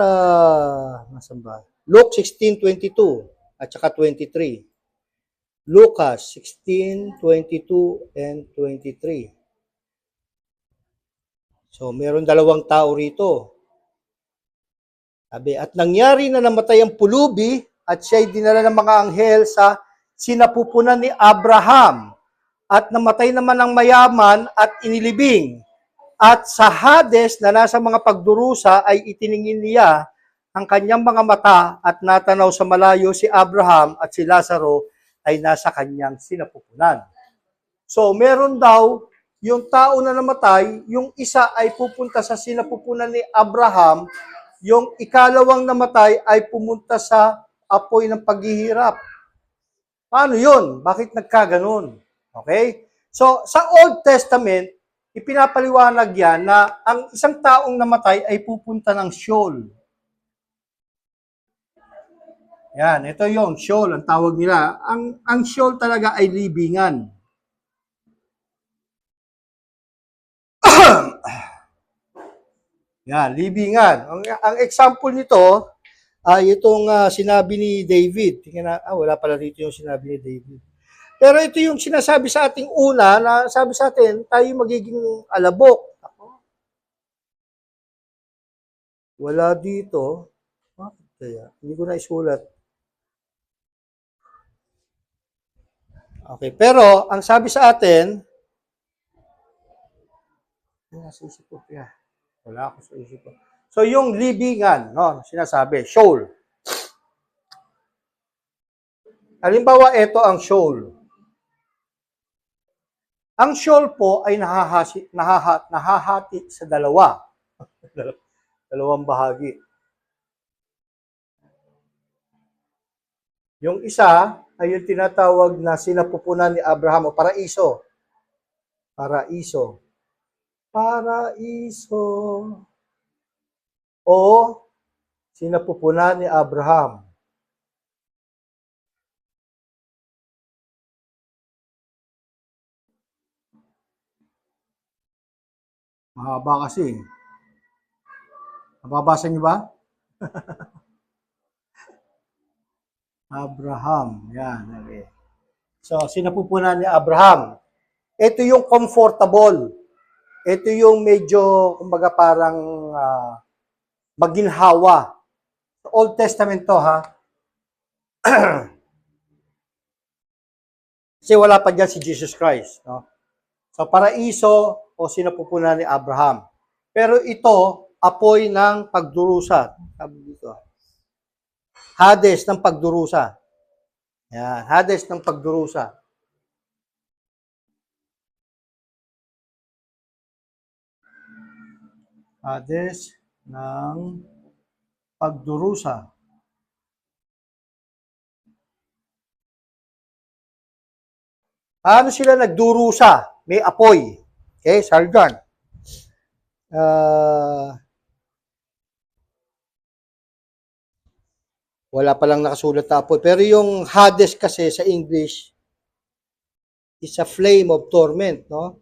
nasan ba? Luke 16:22 at saka 23. Lucas 16:22 and 23. So, meron dalawang tao rito. Sabi, at nangyari na namatay ang pulubi at siya'y dinala ng mga anghel sa sinapupunan ni Abraham. At namatay naman ang mayaman at inilibing. At sa Hades na nasa mga pagdurusa ay itiningin niya ang kanyang mga mata at natanaw sa malayo si Abraham at si Lazaro ay nasa kanyang sinapupunan. So, meron daw yung tao na namatay, yung isa ay pupunta sa sinapupunan ni Abraham, yung ikalawang namatay ay pumunta sa apoy ng paghihirap. Paano yun? Bakit nagkaganon? Okay? So, sa Old Testament, ipinapaliwanag yan na ang isang taong namatay ay pupunta ng Sheol. Yan, ito yung Sheol, ang tawag nila. Ang Sheol talaga ay libingan. Yan, libingan. Ang example nito, itong sinabi ni David. Tingnan na, wala pala dito yung sinabi ni David. Pero ito yung sinasabi sa ating una na sabi sa atin, tayo magiging alabok. Wala dito. Bakit kaya? Hindi ko na isulat. Okay, pero ang sabi sa atin, nasa isip ko, wala ako sa isip ko. So yung libingan, no, sinasabi, Sheol. Halimbawa, ito ang Sheol. Ang Sheol po ay nahahati sa dalawa. Dalawang bahagi. Yung isa ay yung tinatawag na sinapupunan ni Abraham o paraiso. Paraiso. Paraiso. O sinapupunan ni Abraham. Mahaba kasi. Nababasa niyo ba? Abraham. Yan. Okay. So, sinapupunan ni Abraham. Ito yung comfortable. Ito yung medyo, kumbaga parang maginhawa. Old Testament to, ha? Kasi wala pa dyan si Jesus Christ. No? So, paraiso o sinapupunan ni Abraham. Pero ito, apoy ng pagdurusa. Sabi dito. Hades ng pagdurusa. Yan, Hades ng pagdurusa. Hades ng pagdurusa. Paano sila nagdurusa? May apoy. Okay, Sargon. Wala palang nakasulat na apoy. Pero yung Hades kasi sa English is a flame of torment, no?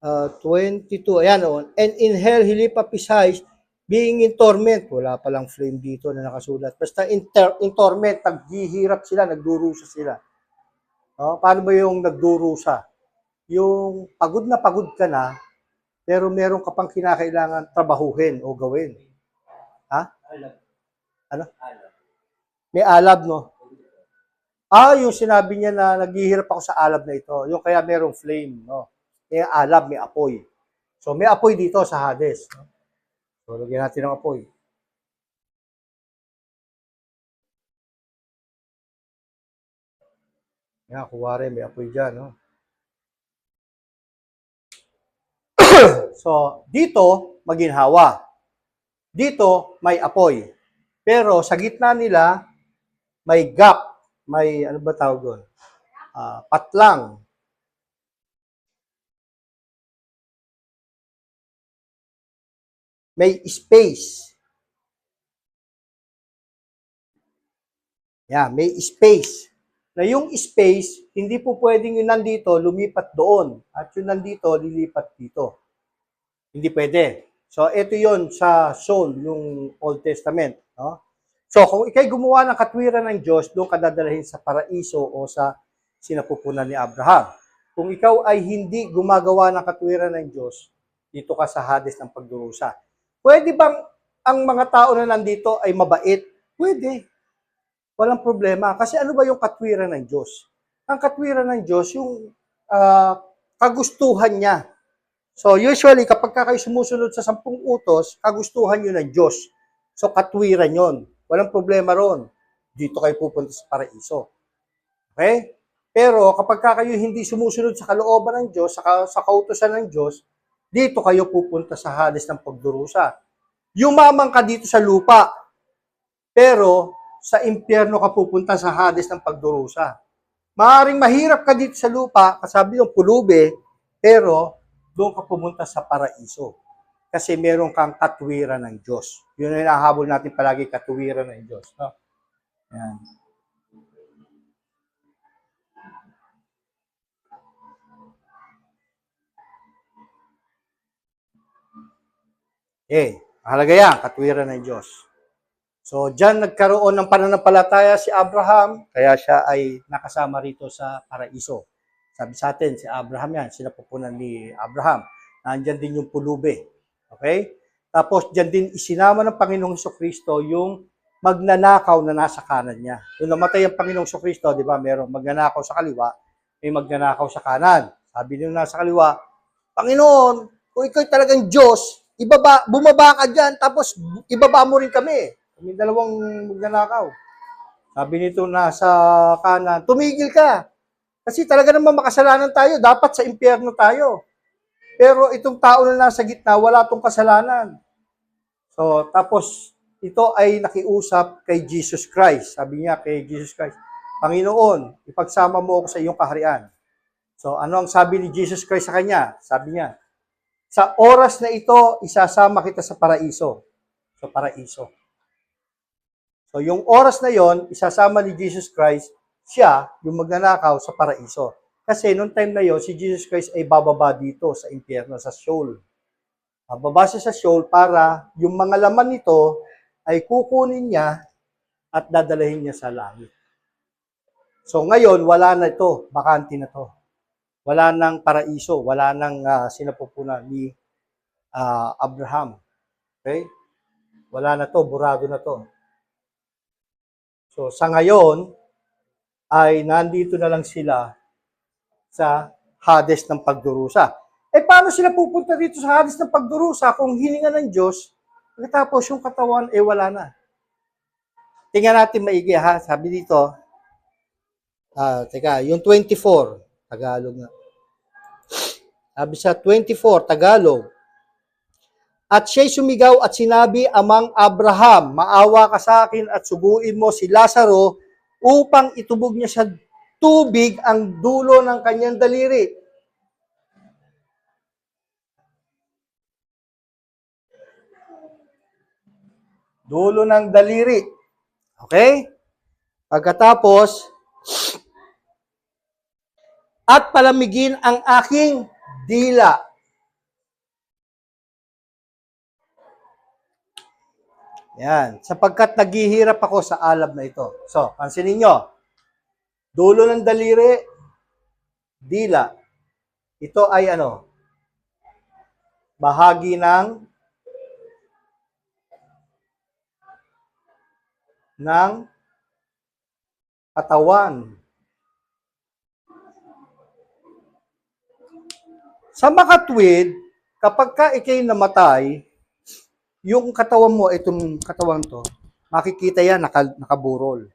22, ayan o. And in hell he lift up his eyes, being in torment. Wala palang flame dito na nakasulat. Basta in torment, naghihirap sila, nagdurusa sila. No? Paano ba yung nagdurusa? Yung pagod na pagod ka na, pero meron ka pang kinakailangan trabahuhin o gawin. Ha? Alab. Ano? Alab. May alab, no? Yung sinabi niya na naghihirap ako sa alab na ito. Yung kaya merong flame, no? May alab, may apoy. So, may apoy dito sa Hades. No? So, lagyan natin ng apoy. Yan, kuwari, may apoy dyan, no? So, dito, maginhawa. Dito, may apoy. Pero, sa gitna nila, may gap. May, ano ba tawag doon? Patlang. May space. Yan, may space. Na yung space, hindi po pwedeng yung nandito lumipat doon. At yung nandito, lilipat dito. Hindi pwede. So, ito yon sa soul, yung Old Testament. No? So, kung ikay gumawa ng katwiran ng Diyos, doon ka dadalhin sa paraiso o sa sinapupunan ni Abraham. Kung ikaw ay hindi gumagawa ng katwiran ng Diyos, dito ka sa Hades ng pagdurusa. Pwede bang ang mga tao na nandito ay mabait? Pwede. Walang problema. Kasi ano ba yung katwiran ng Diyos? Ang katwiran ng Diyos, yung kagustuhan niya. So usually, kapag kayo sumusunod sa 10 utos, kagustuhan nyo ng Diyos. So katwiran yon. Walang problema ron. Dito kayo pupunta sa paraiso. Okay? Pero kapag kayo hindi sumusunod sa kalooban ng Diyos, sa kautusan ng Diyos, dito kayo pupunta sa Hades ng pagdurusa. Yumamang ka dito sa lupa, pero sa impyerno ka pupunta sa Hades ng pagdurusa. Maaring mahirap ka dito sa lupa, kasabi ng pulube, pero doon ka pumunta sa paraiso. Kasi meron kang katwiran ng Diyos. Yun ang nahabol natin palagi, katwiran ng Diyos. No? Yan. Mahalaga yan, katwiran ng Diyos. So, dyan nagkaroon ng pananampalataya si Abraham, kaya siya ay nakasama rito sa paraiso. Sabi sa atin, si Abraham yan, sinapupunan ni Abraham. Nandyan din yung pulube. Okay? Tapos, dyan din isinama ng Panginoong Jesucristo yung magnanakaw na nasa kanan niya. Nung namatay ang Panginoong Jesucristo, di ba, merong magnanakaw sa kaliwa, may magnanakaw sa kanan. Sabi nyo nasa kaliwa, Panginoon, kung ikaw talagang Diyos, bumaba ka dyan, tapos ibaba mo rin kami. May dalawang magnanakaw. Sabi nito nasa kanan, tumigil ka. Kasi talaga naman makasalanan tayo, dapat sa impyerno tayo. Pero itong tao na nasa gitna, wala tong kasalanan. So, tapos ito ay nakiusap kay Jesus Christ. Sabi niya kay Jesus Christ, Panginoon, ipagsama mo ako sa iyong kaharian. So, ano ang sabi ni Jesus Christ sa kanya? Sabi niya, sa oras na ito, isasama kita sa paraiso. So, paraiso. So, yung oras na yon, isasama ni Jesus Christ, siya, yung magnanakaw sa paraiso. Kasi noong time na yon, si Jesus Christ ay bababa dito sa impyerno, sa Sheol. Bababa siya sa Sheol para yung mga laman nito ay kukunin niya at dadalahin niya sa langit. So, ngayon, wala na ito. Bakante na to. Wala nang paraiso, wala nang sinapupunan ni Abraham. Okay? Wala na to, burado na to. So sa ngayon ay nandito na lang sila sa Hades ng pagdurusa. Paano sila pupunta dito sa Hades ng pagdurusa kung hininga ng Diyos, pagkatapos yung katawan wala na? Tingnan natin maigi ha, sabi dito, yung 24, Tagalog na. Sabi sa 24, Tagalog, at siya'y sumigaw at sinabi, Amang Abraham, maawa ka sa akin at suguin mo si Lazaro upang itubog niya sa tubig ang dulo ng kanyang daliri. Dulo ng daliri. Okay? Pagkatapos, at palamigin ang aking dila. Yan. Sapagkat naghihirap ako sa alab na ito. So, pansinin nyo. Dulo ng daliri, dila. Ito ay bahagi ng katawan. Sa makatwid, kapag ka ikay namatay, yung katawan mo, itong katawan to, makikita yan, nakaburol.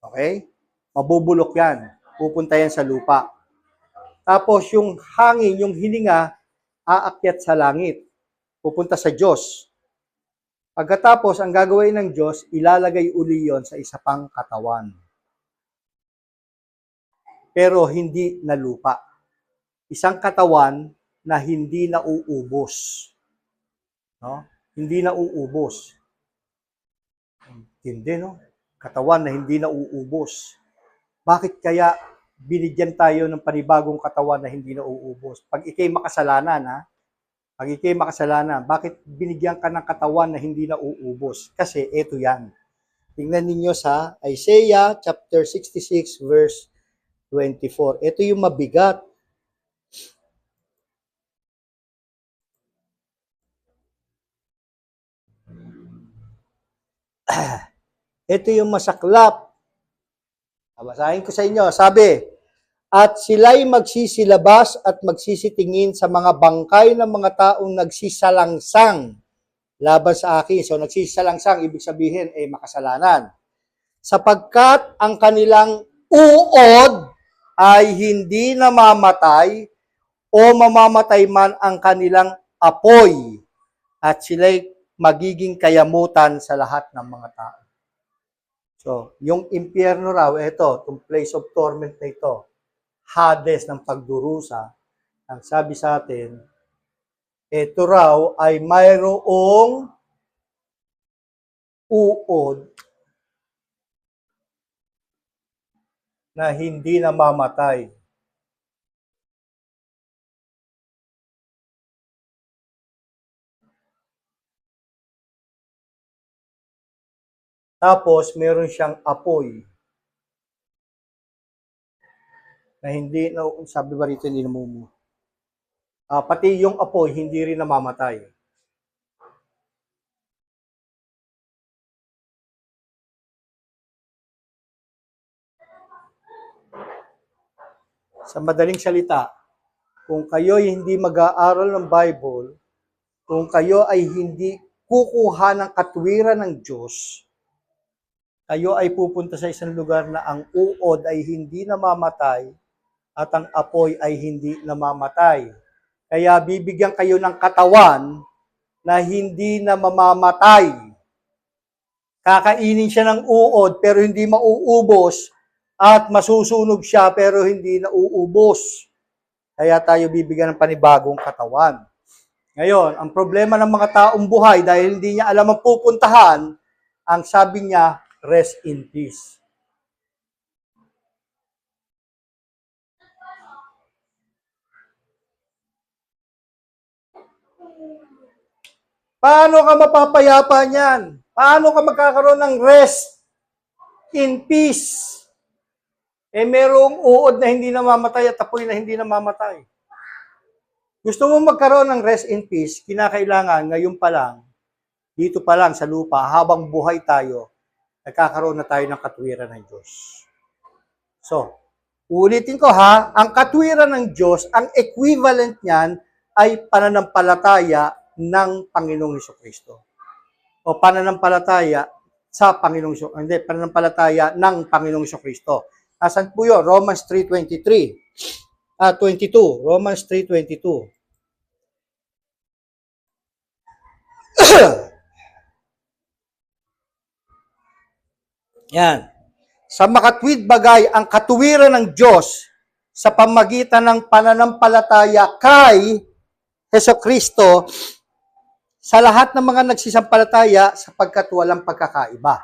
Okay? Mabubulok yan. Pupunta yan sa lupa. Tapos yung hangin, yung hininga, aakyat sa langit. Pupunta sa Diyos. Pagkatapos, ang gagawin ng Diyos, ilalagay uli yon sa isa pang katawan. Pero hindi na lupa. Isang katawan na hindi nauubos. No? Hindi nauubos. Hindi, no? Katawan na hindi nauubos. Bakit kaya binigyan tayo ng panibagong katawan na hindi nauubos? Pag ikay makasalanan, ha? Pag ikay makasalanan, bakit binigyan ka ng katawan na hindi nauubos? Kasi ito yan. Tingnan ninyo sa Isaiah chapter 66 verse 24. Ito yung mabigat. Ito yung masaklap. Basahin ko sa inyo. Sabi, at sila'y magsisilabas at magsisitingin sa mga bangkay ng mga taong nagsisalangsang laban sa akin. So, nagsisalangsang, ibig sabihin, makasalanan. Sapagkat ang kanilang uod ay hindi namamatay o mamamatay man ang kanilang apoy at sila'y magiging kayamutan sa lahat ng mga tao. So, yung impyerno raw, itong place of torment na ito, Hades ng pagdurusa, ang sabi sa atin, ito raw ay mayroong uod na hindi namamatay. Tapos, meron siyang apoy na hindi, sabi ba rito, hindi namumuhay. Pati yung apoy, hindi rin namamatay. Sa madaling salita, kung kayo ay hindi mag-aaral ng Bible, kung kayo ay hindi kukuha ng katwiran ng Diyos, kayo ay pupunta sa isang lugar na ang uod ay hindi namamatay at ang apoy ay hindi namamatay. Kaya bibigyan kayo ng katawan na hindi na mamamatay. Kakainin siya ng uod pero hindi mauubos at masusunog siya pero hindi nauubos. Kaya tayo bibigyan ng panibagong katawan. Ngayon, ang problema ng mga taong buhay dahil hindi niya alam ang pupuntahan, ang sabi niya, rest in peace. Paano ka mapapayapa niyan? Paano ka magkakaroon ng rest in peace? Eh, merong uod na hindi namamatay at apoy na hindi namamatay. Gusto mo magkaroon ng rest in peace, kinakailangan ngayon pa lang, dito pa lang sa lupa, habang buhay tayo, nagkakaroon na tayo ng katwiran ng Diyos. So, ulitin ko ha, ang katwiran ng Diyos, ang equivalent niyan ay pananampalataya ng Panginoong Hesukristo. O pananampalataya sa Panginoong Hesukristo. Hindi, pananampalataya ng Panginoong Hesukristo. Asan po yun? Romans 3:23. 22. Romans 3:22. Yan. Sa makatwid bagay ang katuwiran ng Diyos sa pamagitan ng pananampalataya kay Hesukristo sa lahat ng mga nagsisampalataya sapagkat walang pagkakaiba.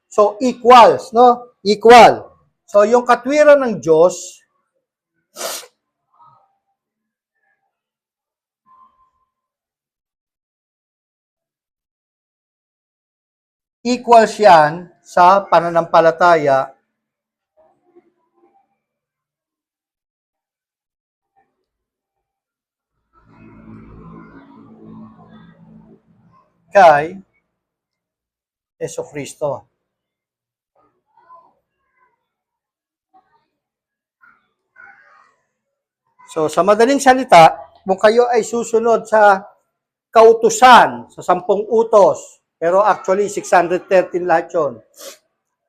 So, equals, no? Equal. So, yung katwiran ng Diyos, equals yan sa pananampalataya kay Hesukristo. So, sa madaling salita, kung kayo ay susunod sa kautusan, sa 10 utos, pero actually 613 lahat yun,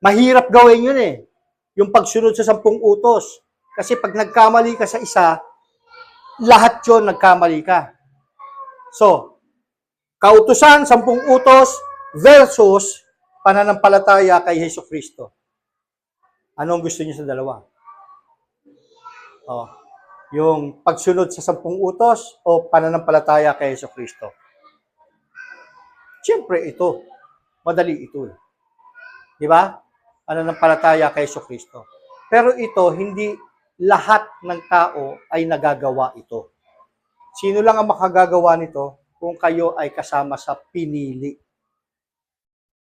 mahirap gawin yun eh, yung pagsunod sa 10 utos. Kasi pag nagkamali ka sa isa, lahat yun nagkamali ka. So, kautusan, 10 utos versus pananampalataya kay Hesukristo. Anong gusto niyo sa dalawa? Oh, yung pagsunod sa 10 utos o pananampalataya kay Hesukristo? Siyempre ito. Madali ito. Di ba? Pananampalataya kay Hesukristo. Pero ito, hindi lahat ng tao ay nagagawa ito. Sino lang ang makagagawa nito? Kung kayo ay kasama sa pinili.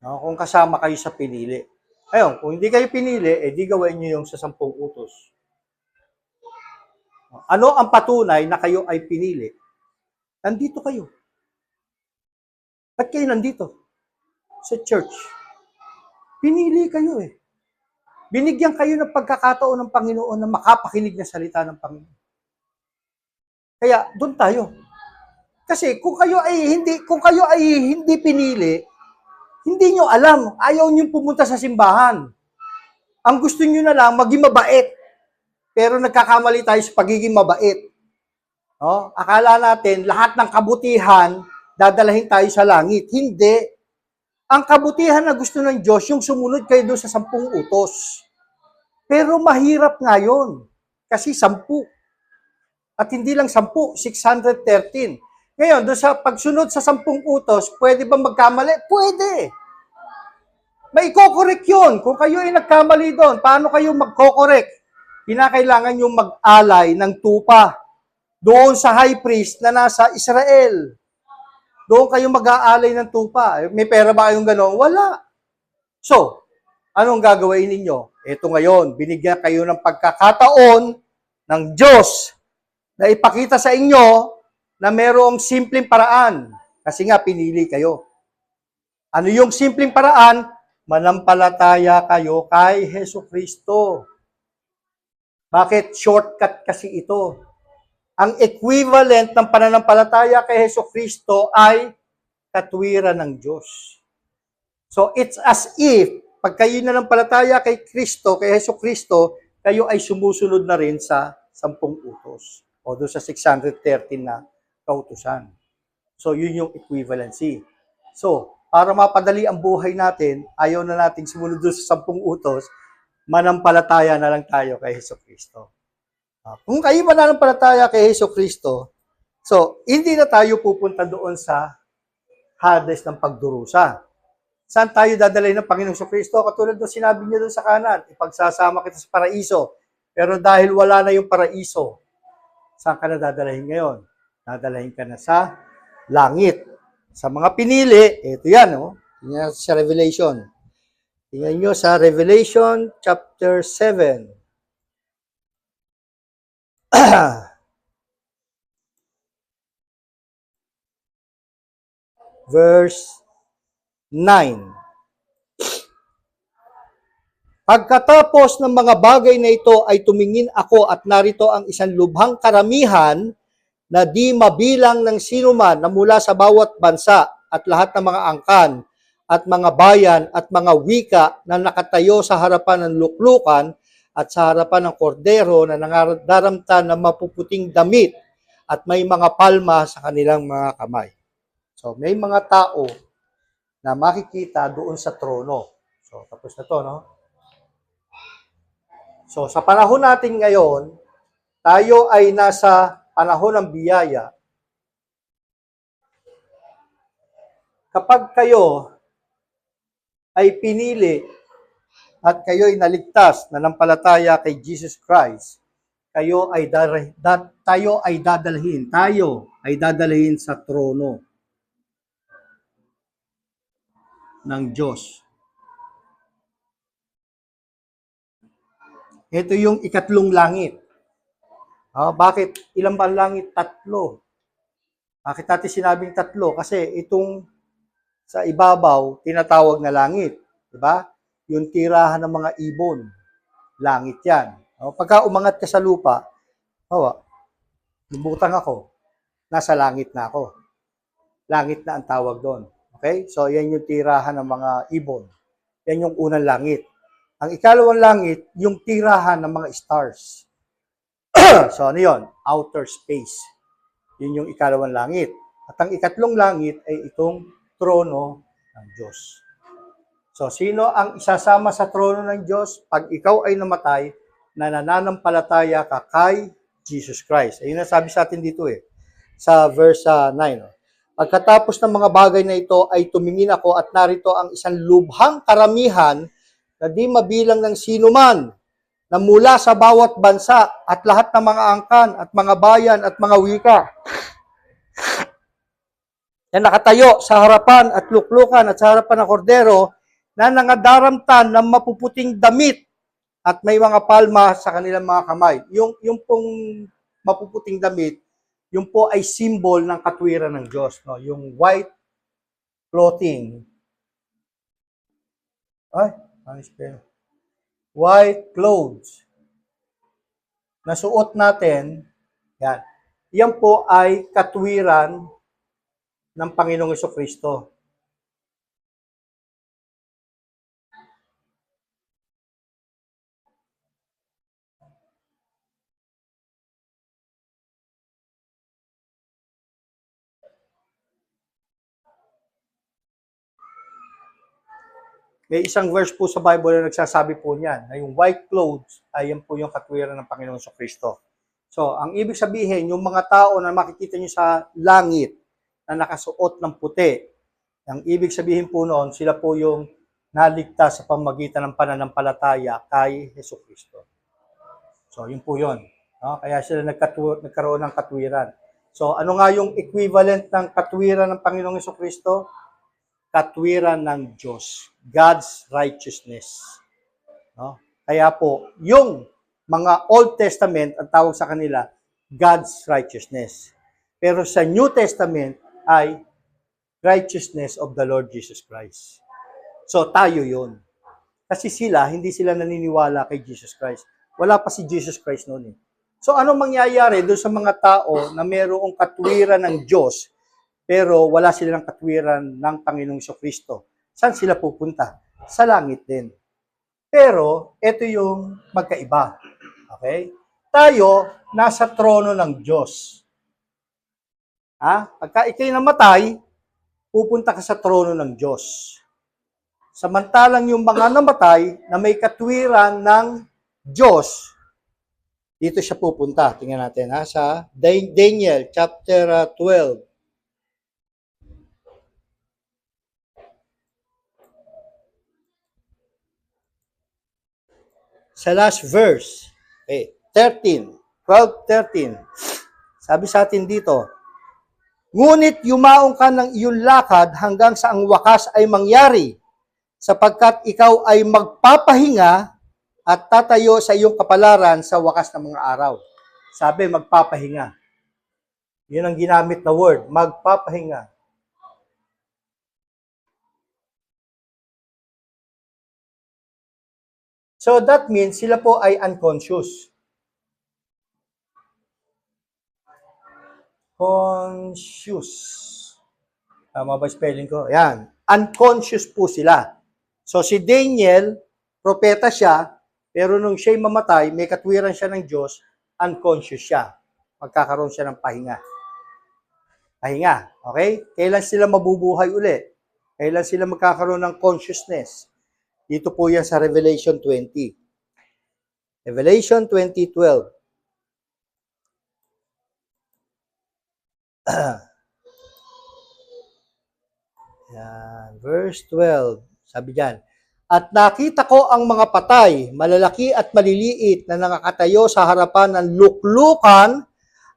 No? Kung kasama kayo sa pinili. Ayun, kung hindi kayo pinili, eh di gawin nyo yung sa 10 utos. Ano ang patunay na kayo ay pinili? Nandito kayo. Ba't kayo nandito? Sa church. Pinili kayo eh. Binigyan kayo ng pagkakataon ng Panginoon na makapakinig na salita ng Panginoon. Kaya doon tayo. Kasi kung kayo ay hindi pinili, hindi nyo alam, ayaw nyo pumunta sa simbahan. Ang gusto nyo na lang maging mabait. Pero nagkakamali tayo sa pagiging mabait. No? Akala natin lahat ng kabutihan dadalahin tayo sa langit. Hindi. Ang kabutihan na gusto ng Diyos, yung sumunod kayo doon sa 10 utos. Pero mahirap nga yun. Kasi 10. At hindi lang 10, 613. Ngayon, doon sa pagsunod sa 10 utos, pwede ba magkamali? Pwede. May iko-correct yun. Kung kayo ay nagkamali doon, paano kayo magko-correct? Kinakailangan yung mag-alay ng tupa doon sa high priest na nasa Israel. Doon kayo mag-aalay ng tupa. May pera ba kayong gano'n? Wala. So, anong gagawin ninyo? Ito ngayon, binigyan kayo ng pagkakataon ng Diyos na ipakita sa inyo na merong simpleng paraan. Kasi nga, pinili kayo. Ano yung simpleng paraan? Manampalataya kayo kay Hesukristo. Bakit? Shortcut kasi ito. Ang equivalent ng pananampalataya kay Hesukristo ay katwiran ng Diyos. So, it's as if, pag kayo nanampalataya kay Kristo, kay Hesukristo, kayo ay sumusunod na rin sa 10 utos. O doon sa 613 na kautusan. So, yun yung equivalency. So, para mapadali ang buhay natin, ayaw na nating sumunod doon sa 10 utos, manampalataya na lang tayo kay Hesukristo. Kung kayo mananampalataya kay Hesukristo, so, hindi na tayo pupunta doon sa Hades ng pagdurusa. Saan tayo dadalhin ng Panginoong Hesukristo? Katulad ng sinabi niya doon sa kanan, ipagsasama kita sa paraiso. Pero dahil wala na yung paraiso, saan ka na dadalhin ngayon? Dadalhin ka na sa langit. Sa mga pinili, ito yan, oh. Tingnan sa Revelation. Tingnan nyo sa Revelation chapter 7. Verse 9. Pagkatapos ng mga bagay na ito ay tumingin ako at narito ang isang lubhang karamihan na di mabilang ng sinuman na mula sa bawat bansa at lahat ng mga angkan at mga bayan at mga wika na nakatayo sa harapan ng luklukan at sa harapan ng kordero na nangandaramtan ng mapuputing damit at may mga palma sa kanilang mga kamay. So, may mga tao na makikita doon sa trono. So, tapos na to, no? So, sa panahon natin ngayon, tayo ay nasa panahon ng biyaya. Kapag kayo ay pinili at kayo ay naligtas, nanampalataya kay Jesus Christ, tayo ay dadalhin sa trono ng Diyos. Ito yung ikatlong langit. Bakit? Ilan ba ang langit? 3. Bakit natin sinabing 3? Kasi itong sa ibabaw, tinatawag na langit. Diba? Yung tirahan ng mga ibon. Langit yan. Pagka umangat ka sa lupa, lumutang ako, nasa langit na ako. Langit na ang tawag doon. Okay? So, yan yung tirahan ng mga ibon. Yan yung unang langit. Ang ikalawang langit, yung tirahan ng mga stars. So, ano yun? Outer space. Yun yung ikalawang langit. At ang ikatlong langit ay itong trono ng Diyos. So, sino ang isasama sa trono ng Diyos? Pag ikaw ay namatay, na nananampalataya ka kay Jesus Christ. Ayun ang sabi sa atin dito sa verse 9. Pagkatapos ng mga bagay na ito ay tumingin ako at narito ang isang lubhang karamihan na di mabilang ng sinuman na mula sa bawat bansa at lahat ng mga angkan at mga bayan at mga wika na nakatayo sa harapan at luklukan at sa harapan ng kordero na nangandaramtan ng mapuputing damit at may mga palma sa kanilang mga kamay. Yung pong mapuputing damit, yung po ay symbol ng katwiran ng Diyos. No? Yung white clothing. White clothes na suot natin, yan po ay katwiran ng Panginoong Jesucristo. May isang verse po sa Bible na nagsasabi po niyan, na yung white clothes ay yan po yung katwiran ng Panginoong Jesucristo. So, ang ibig sabihin, yung mga tao na makikita nyo sa langit na nakasuot ng puti, ang ibig sabihin po noon, sila po yung naligtas sa pamamagitan ng pananampalataya kay Jesucristo. So, yun po yun. No? Kaya sila nagkaroon ng katwiran. So, ano nga yung equivalent ng katwiran ng Panginoong Jesucristo? Katwiran ng Diyos. God's righteousness. No? Kaya po, yung mga Old Testament, ang tawag sa kanila, God's righteousness. Pero sa New Testament ay righteousness of the Lord Jesus Christ. So, tayo yun. Kasi hindi sila naniniwala kay Jesus Christ. Wala pa si Jesus Christ noon . So, anong mangyayari doon sa mga tao na mayroong katwiran ng Diyos, pero wala silang katwiran ng Panginoong Jesucristo? Saan sila pupunta? Sa langit din. Pero, ito yung magkaiba. Okay? Tayo, nasa trono ng Diyos. Pagka ikay namatay, pupunta ka sa trono ng Diyos. Samantalang yung mga namatay na may katwiran ng Diyos, dito siya pupunta. Tingnan natin sa Daniel chapter 12. Sa last verse, 13. Sabi sa atin dito, ngunit yumaong ka ng iyong lakad hanggang sa ang wakas ay mangyari, sapagkat ikaw ay magpapahinga at tatayo sa iyong kapalaran sa wakas ng mga araw. Sabi, magpapahinga. Yun ang ginamit na word, magpapahinga. So that means sila po ay unconscious. Conscious. Tama ba spelling ko? Yan. Unconscious po sila. So si Daniel, propeta siya, pero nung siya'y mamatay, may katwiran siya ng Diyos, unconscious siya. Magkakaroon siya ng pahinga. Pahinga. Okay? Kailan sila mabubuhay uli? Kailan sila magkakaroon ng consciousness? Dito po yan sa Revelation 20. Revelation 20:12. Yan, verse 12. Sabi diyan, at nakita ko ang mga patay, malalaki at maliliit na nakakatayo sa harapan ng luklukan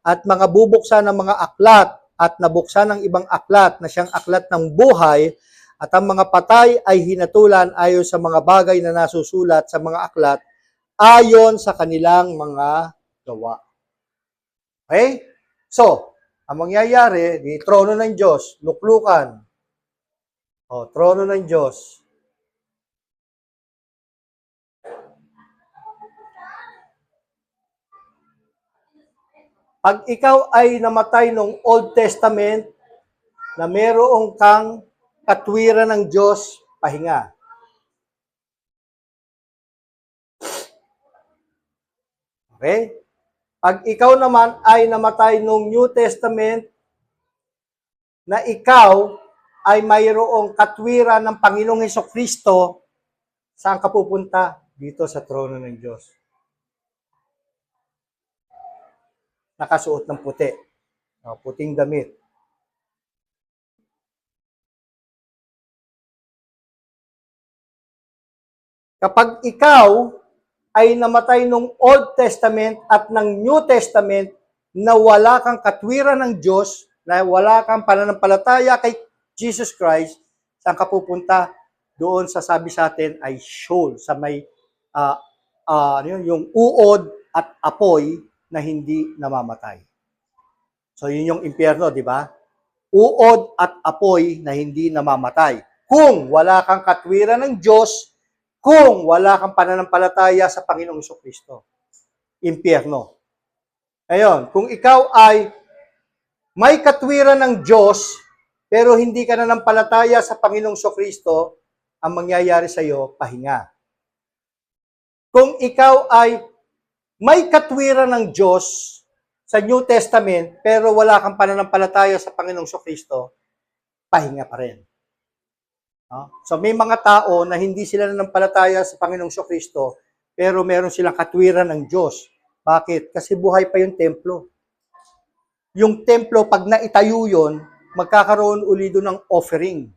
at mga bubuksan ng mga aklat at nabuksan ng ibang aklat na siyang aklat ng buhay at ang mga patay ay hinatulan ayon sa mga bagay na nasusulat sa mga aklat ayon sa kanilang mga gawa. Okay? So, ang mangyayari, di trono ng Diyos, luklukan. O, trono ng Diyos. Pag ikaw ay namatay nung Old Testament, na merong kang katwiran ng Diyos, pahinga. Okay? Pag ikaw naman ay namatay nung New Testament, na ikaw ay mayroong katwiran ng Panginoong Hesukristo, saan ka pupunta? Dito sa trono ng Diyos. Nakasuot ng puti. Puting damit. Kapag ikaw ay namatay nung Old Testament at ng New Testament na wala kang katwiran ng Diyos, na wala kang pananampalataya kay Jesus Christ, saan ka pupunta? Doon sa sabi sa atin ay Sheol, sa may yung uod at apoy na hindi namamatay. So yun yung impyerno, di ba? Uod at apoy na hindi namamatay. Kung wala kang katwiran ng Diyos, kung wala kang pananampalataya sa Panginoong Jesucristo. Impyerno. Ngayon, kung ikaw ay may katwiran ng Diyos, pero hindi ka nanampalataya sa Panginoong Jesucristo, ang mangyayari sa iyo, pahinga. Kung ikaw ay may katwiran ng Diyos sa New Testament, pero wala kang pananampalataya sa Panginoong Jesucristo, pahinga pa rin. So may mga tao na hindi sila nanampalataya sa Panginoong Jesucristo, pero meron silang katwiran ng Diyos. Bakit? Kasi buhay pa yung templo. Yung templo, pag naitayo yun, magkakaroon uli doon ng offering.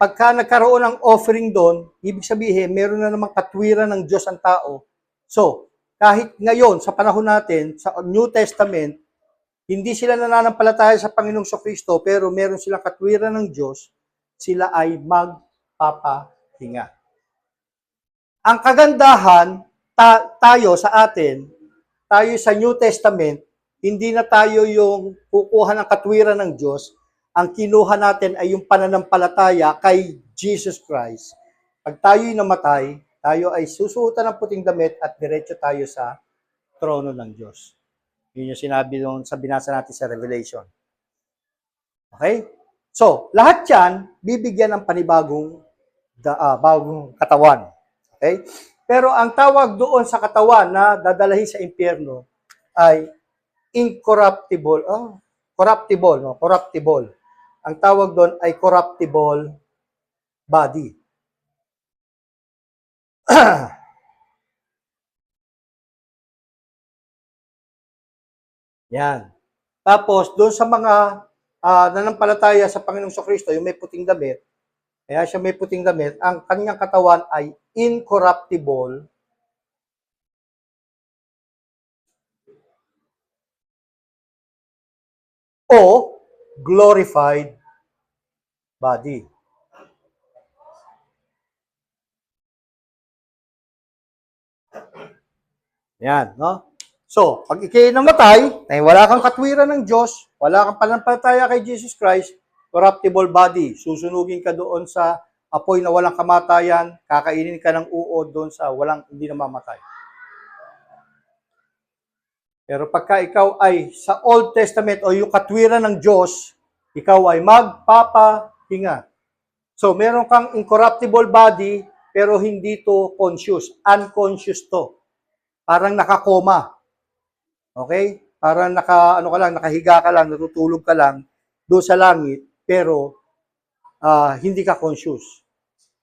Pagka nagkaroon ng offering doon, ibig sabihin, meron na namang katwiran ng Diyos ang tao. So, kahit ngayon, sa panahon natin, sa New Testament, hindi sila nananampalataya sa Panginoong Jesucristo, pero meron silang katwiran ng Diyos, sila ay magpapahinga. Ang kagandahan, tayo sa atin, tayo sa New Testament, hindi na tayo yung kukuha ng katwiran ng Diyos, ang kinuha natin ay yung pananampalataya kay Jesus Christ. Pag tayo'y namatay, tayo ay susuotan ng puting damit at diretso tayo sa trono ng Diyos. Yun yung sinabi doon sa binasa natin sa Revelation. Okay? So, lahat yan, bibigyan ng panibagong bagong katawan. Okay? Pero ang tawag doon sa katawan na dadalahin sa impyerno ay incorruptible. Corruptible, no? Corruptible. Ang tawag doon ay corruptible body. Yan. Tapos, doon sa mga nanampalataya sa Panginoong Jesucristo, yung may puting damit, kaya siya may puting damit, ang kanyang katawan ay incorruptible o glorified body. Yan, no? So, pag ikay namatay, na wala kang katwiran ng Diyos, wala kang pananampalataya kay Jesus Christ, corruptible body, susunugin ka doon sa apoy na walang kamatayan, kakainin ka ng uod doon sa walang hindi namamatay. Pero pagka ikaw ay sa Old Testament o yung katwiran ng Diyos, ikaw ay magpapahinga. So, meron kang incorruptible body, pero hindi to conscious. Unconscious to. Parang nakakoma. Okay? Parang nakahiga ka lang, natutulog ka lang doon sa langit, pero hindi ka conscious.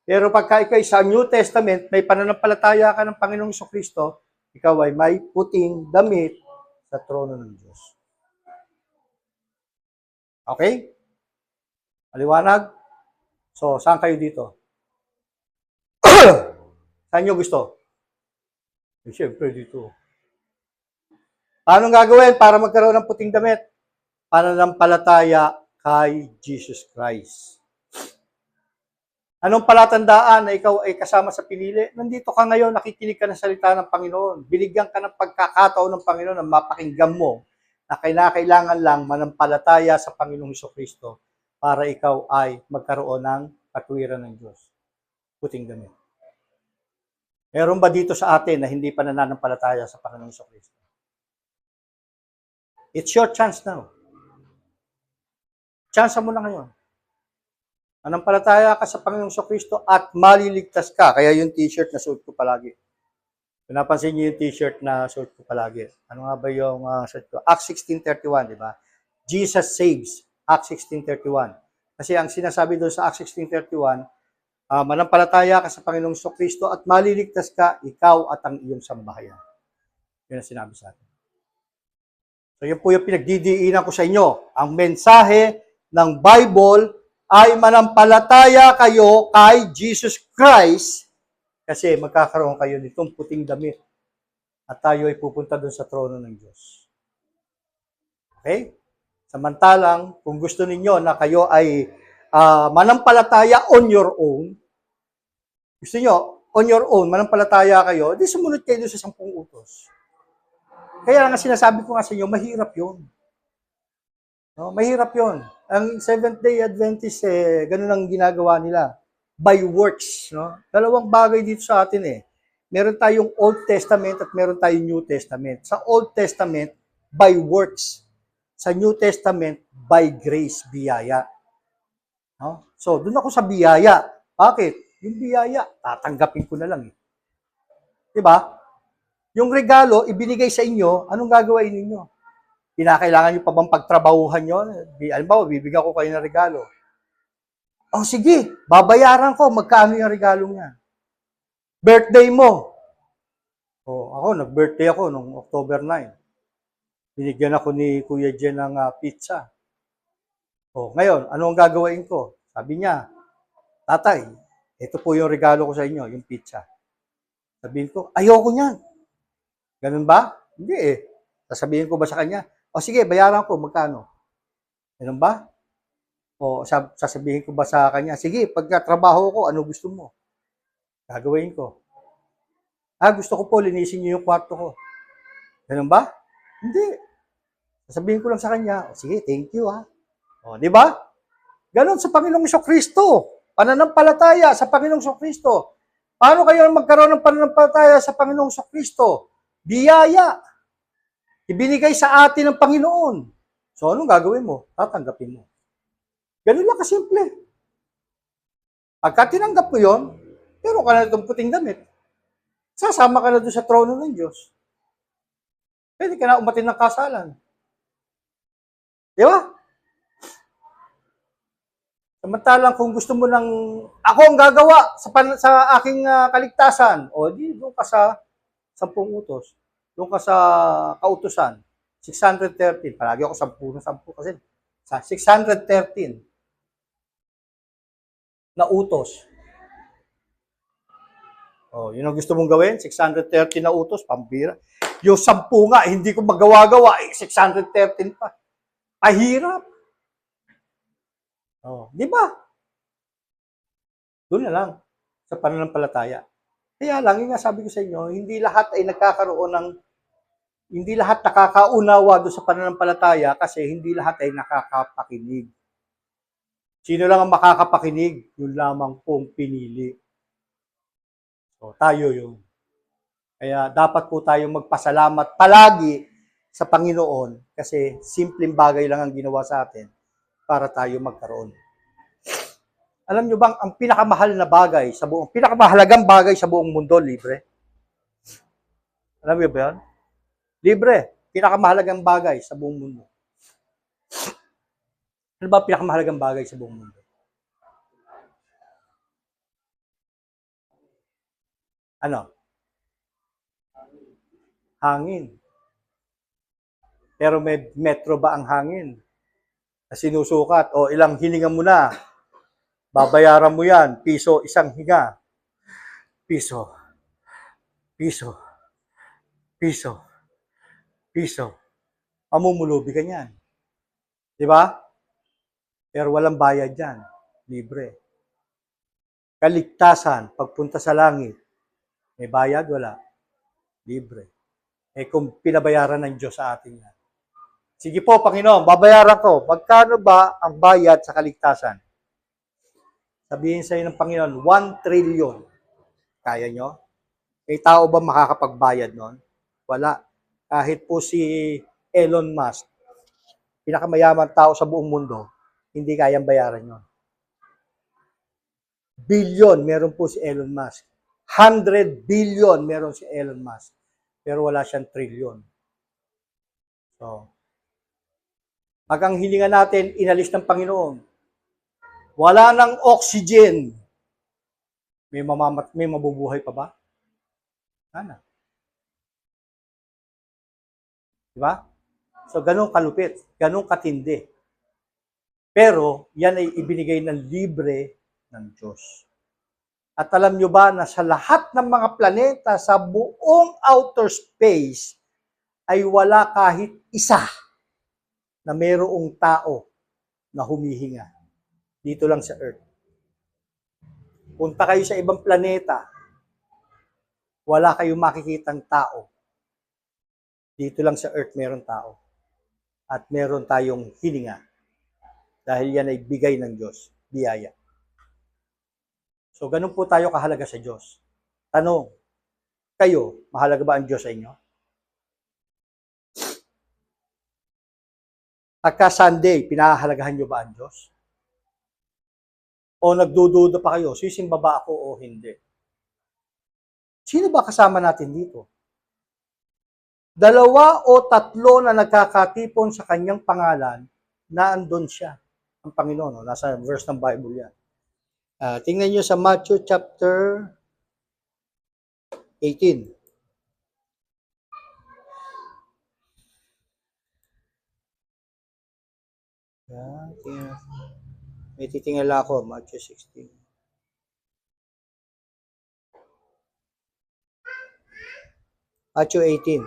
Pero pagka ikaw sa New Testament, may pananampalataya ka ng Panginoong Kristo, ikaw ay may puting damit sa trono ng Diyos. Okay? Maliwanag? So, saan kayo dito? Saan nyo gusto? Siyempre dito. Paano gagawin para magkaroon ng puting damit? Pananampalataya kay Jesus Christ. Anong palatandaan na ikaw ay kasama sa pinili? Nandito ka ngayon, nakikinig ka ng salita ng Panginoon. Binigyan ka ng pagkakataon ng Panginoon na mapakinggan mo na kailangan lang manampalataya sa Panginoong Kristo para ikaw ay magkaroon ng katwiran ng Diyos. Puting damit. Meron ba dito sa atin na hindi pa nananampalataya sa Panginoong Kristo? It's your chance now. Chance mo na ngayon. Manampalataya ka sa Panginoong Kristo at maliligtas ka. Kaya yung t-shirt na suot ko palagi. Kung napansin niyo yung t-shirt na suot ko palagi. Ano nga ba yung suot ko? Acts 16:31, di ba? Jesus saves. Acts 16:31. Kasi ang sinasabi doon sa Acts 16:31, manampalataya ka sa Panginoong Kristo at maliligtas ka, ikaw at ang iyong sambahayan. Yun ang sinabi sa atin. So yun po yung pinagdidiinan ko sa inyo. Ang mensahe ng Bible ay manampalataya kayo kay Jesus Christ kasi magkakaroon kayo nitong puting damit at tayo ay pupunta doon sa trono ng Diyos. Okay? Samantalang, kung gusto ninyo na kayo ay manampalataya on your own, gusto nyo, on your own, manampalataya kayo, di sumunod kayo doon sa 10 utos. Kaya nga sinasabi ko nga sa inyo, mahirap yun. No, mahirap yun. Ang Seventh-day Adventist, ganun ang ginagawa nila. By works. No? Dalawang bagay dito sa atin eh. Meron tayong Old Testament at meron tayong New Testament. Sa Old Testament, by works. Sa New Testament, by grace, biyaya. No? So, doon ako sa biyaya. Bakit? Yung biyaya, tatanggapin ko na lang eh. Diba? Yung regalo, ibinigay sa inyo, anong gagawin ninyo? Kinakailangan nyo pa bang pagtrabahuhan nyo? Alimbawa, bibigyan ko kayo ng regalo. Oh, sige, babayaran ko. Magkano yung regalo niya? Birthday mo. Oh, ako, nag-birthday ako noong October 9. Binigyan ako ni Kuya Jen ng pizza. Oh, ngayon, ano ang gagawin ko? Sabi niya, tatay, ito po yung regalo ko sa inyo, yung pizza. Sabihin ko, ayoko niyan. Ganun ba? Hindi eh. Sasabihin ko ba sa kanya, o sige, bayaran ko, magkano? Ganun ba? O sasabihin ko ba sa kanya, sige, pagkatrabaho ko, ano gusto mo? Gagawin ko. Gusto ko po, linisin niyo yung kwarto ko. Ganun ba? Hindi. Sasabihin ko lang sa kanya, o sige, thank you ha. O, di ba? Ganun sa Panginoong Kristo. Pananampalataya sa Panginoong Kristo. Paano kayo magkaroon ng pananampalataya sa Panginoong Kristo? Biyaya. Ibinigay sa atin ng Panginoon. So, anong gagawin mo? Tatanggapin mo. Ganun lang kasimple. Pagka tinanggap mo yun, pero ka na itong puting damit, sasama ka na doon sa trono ng Diyos. Pwede ka na umatin ng kasalan. Di ba? Samantalang kung gusto mo ng ako ang gagawa sa aking kaligtasan, o di doon ka sa 10 utos. Doon ka sa kautusan. 613. Palagi ako 10 ng 10 kasi sa 613 na utos. Oh, yun ang gusto mong gawin? 613 na utos, pambira. Yung 10 nga, hindi ko magawa-gawa, 613 pa. Pahirap. Oh, di ba? Doon na lang sa pananampalataya. Kaya lang, yung sabi ko sa inyo, hindi lahat ay nagkakaroon ng Hindi lahat nakakaunawa doon sa pananampalataya kasi hindi lahat ay nakakapakinig. Sino lang ang makakapakinig? Yun lamang pong pinili. So, tayo yun. Kaya dapat po tayong magpasalamat palagi sa Panginoon kasi simpleng bagay lang ang ginawa sa atin para tayo magkaroon. Alam nyo bang ang pinakamahalagang bagay sa buong mundo, libre? Alam nyo ba yan? Libre. Pinakamahalagang bagay sa buong mundo. Ano ba ang pinakamahalagang bagay sa buong mundo? Ano? Hangin. Pero may metro ba ang hangin? Na sinusukat o ilang hininga mo na, babayaran mo yan, piso, isang hinga. Piso, piso, piso, piso. Mamumulubi ka niyan. Di ba? Pero walang bayad yan. Libre. Kaligtasan, pagpunta sa langit, may bayad? Wala. Libre. Eh kung pinabayaran ng Diyos sa atin yan. Sige po, Panginoon, babayaran ko. Magkano ba ang bayad sa kaligtasan? Sabihin sa iyo ng Panginoon, 1 trillion. Kaya nyo? May tao ba makakapagbayad nun? Wala. Kahit po si Elon Musk, pinakamayaman tao sa buong mundo, hindi kayang bayaran yun. Billion, meron po si Elon Musk. 100 billion, meron si Elon Musk. Pero wala siyang trillion. So, pag ang hilinga natin, inalis ng Panginoon, wala nang oxygen, may mabubuhay pa ba? Sana. Diba? So, ganun kalupit, ganun katindi. Pero, yan ay ibinigay ng libre ng Diyos. At alam nyo ba na sa lahat ng mga planeta sa buong outer space ay wala kahit isa na mayroong tao na humihinga. Dito lang sa Earth. Punta kayo sa ibang planeta, wala kayong makikitang tao. Dito lang sa Earth meron tao. At meron tayong hininga. Dahil yan ay bigay ng Diyos, biyaya. So, ganun po tayo kahalaga sa Diyos. Tanong, kayo, mahalaga ba ang Diyos sa inyo? Pagka Sunday, pinahahalagahan nyo ba ang Diyos? O nagdududa pa kayo, sisimba ba ako o hindi? Sino ba kasama natin dito? 2 o 3 na nagkakatipon sa kanyang pangalan, na andun siya, ang Panginoon. Nasa verse ng Bible yan. Tingnan nyo sa Matthew chapter 18. May titingala ako, Matthew 16. Matthew 18.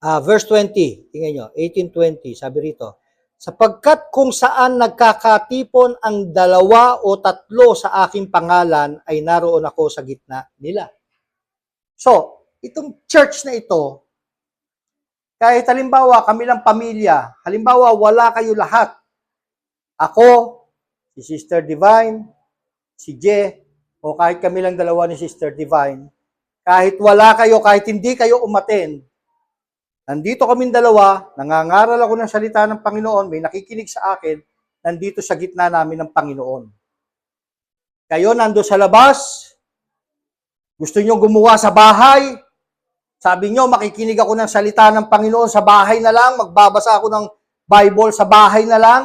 Verse 20, tingnan nyo, 18:20, sabi rito, sapagkat kung saan nagkakatipon ang 2 o 3 sa aking pangalan, ay naroon ako sa gitna nila. So, itong church na ito, kahit halimbawa kami lang pamilya, halimbawa wala kayo lahat, ako, si Sister Divine, si Je, o kahit kami lang dalawa ni Sister Divine, kahit wala kayo, kahit hindi kayo umattend, nandito kaming dalawa, nangangaral ako ng salita ng Panginoon, may nakikinig sa akin, nandito sa gitna namin ng Panginoon. Kayo nando sa labas, gusto nyo gumawa sa bahay, sabi nyo, makikinig ako ng salita ng Panginoon sa bahay na lang, magbabasa ako ng Bible sa bahay na lang,